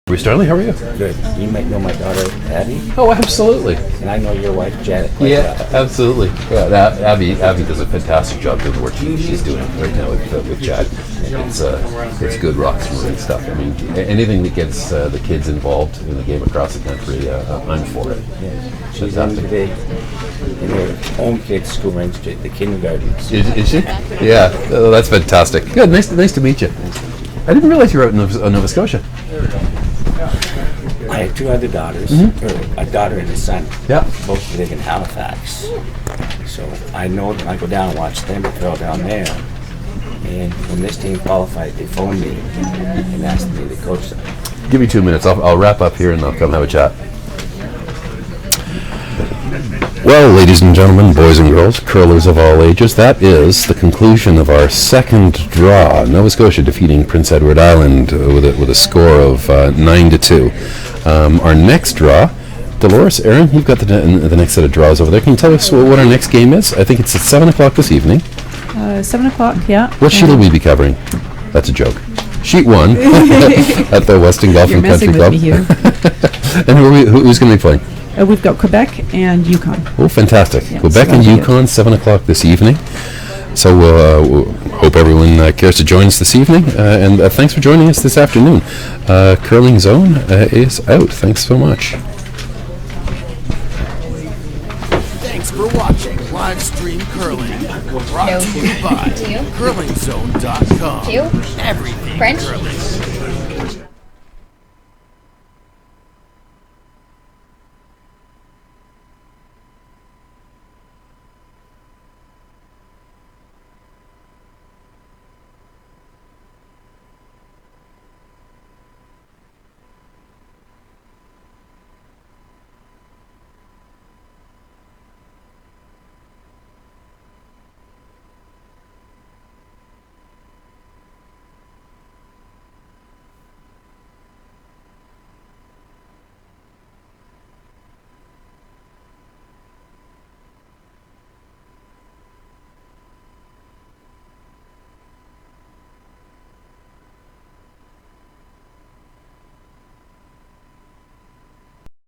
Bruce Darnley, how are you? Good. You might know my daughter, Abby. Oh, absolutely. And I know your wife, Janet. Yeah, absolutely. Yeah, Abby does a fantastic job doing the work she's doing right now with Chad. It's good rock smoothing stuff. I mean, anything that gets the kids involved in the game across the country, I'm for it. Yeah. She's in today in her own kids' school, Main Street, the kindergarten. Is she? Yeah, oh, that's fantastic. Good, nice to meet you. I didn't realize you were out in Nova Scotia. I have 2 other daughters, or a daughter and a son. Yeah. Both live in Halifax. So I know that I go down and watch them throw down there. And when this team qualified, they phoned me and asked me to coach them. Give me 2 minutes. I'll wrap up here and I'll come have a chat. Well, ladies and gentlemen, boys and girls, curlers of all ages, that is the conclusion of our second draw. Nova Scotia defeating Prince Edward Island with a score of 9-2. Our next draw, Dolores, Aaron, you've got the next set of draws over there. Can you tell us what our next game is? I think it's at 7 o'clock this evening. 7 o'clock, yeah. What sheet will we be covering? That's a joke. Sheet 1 at the Weston Golf Country Club. You're messing with me here. And who's going to be playing? We've got Quebec and Yukon. Oh, fantastic. Yeah, Quebec so and that'll be Yukon, 7 o'clock this evening. So hope everyone cares to join us this evening, and thanks for joining us this afternoon. Curling Zone is out. Thanks so much. Thanks for watching Live Stream Curling. Brought to you by CurlingZone.com. Everything curling.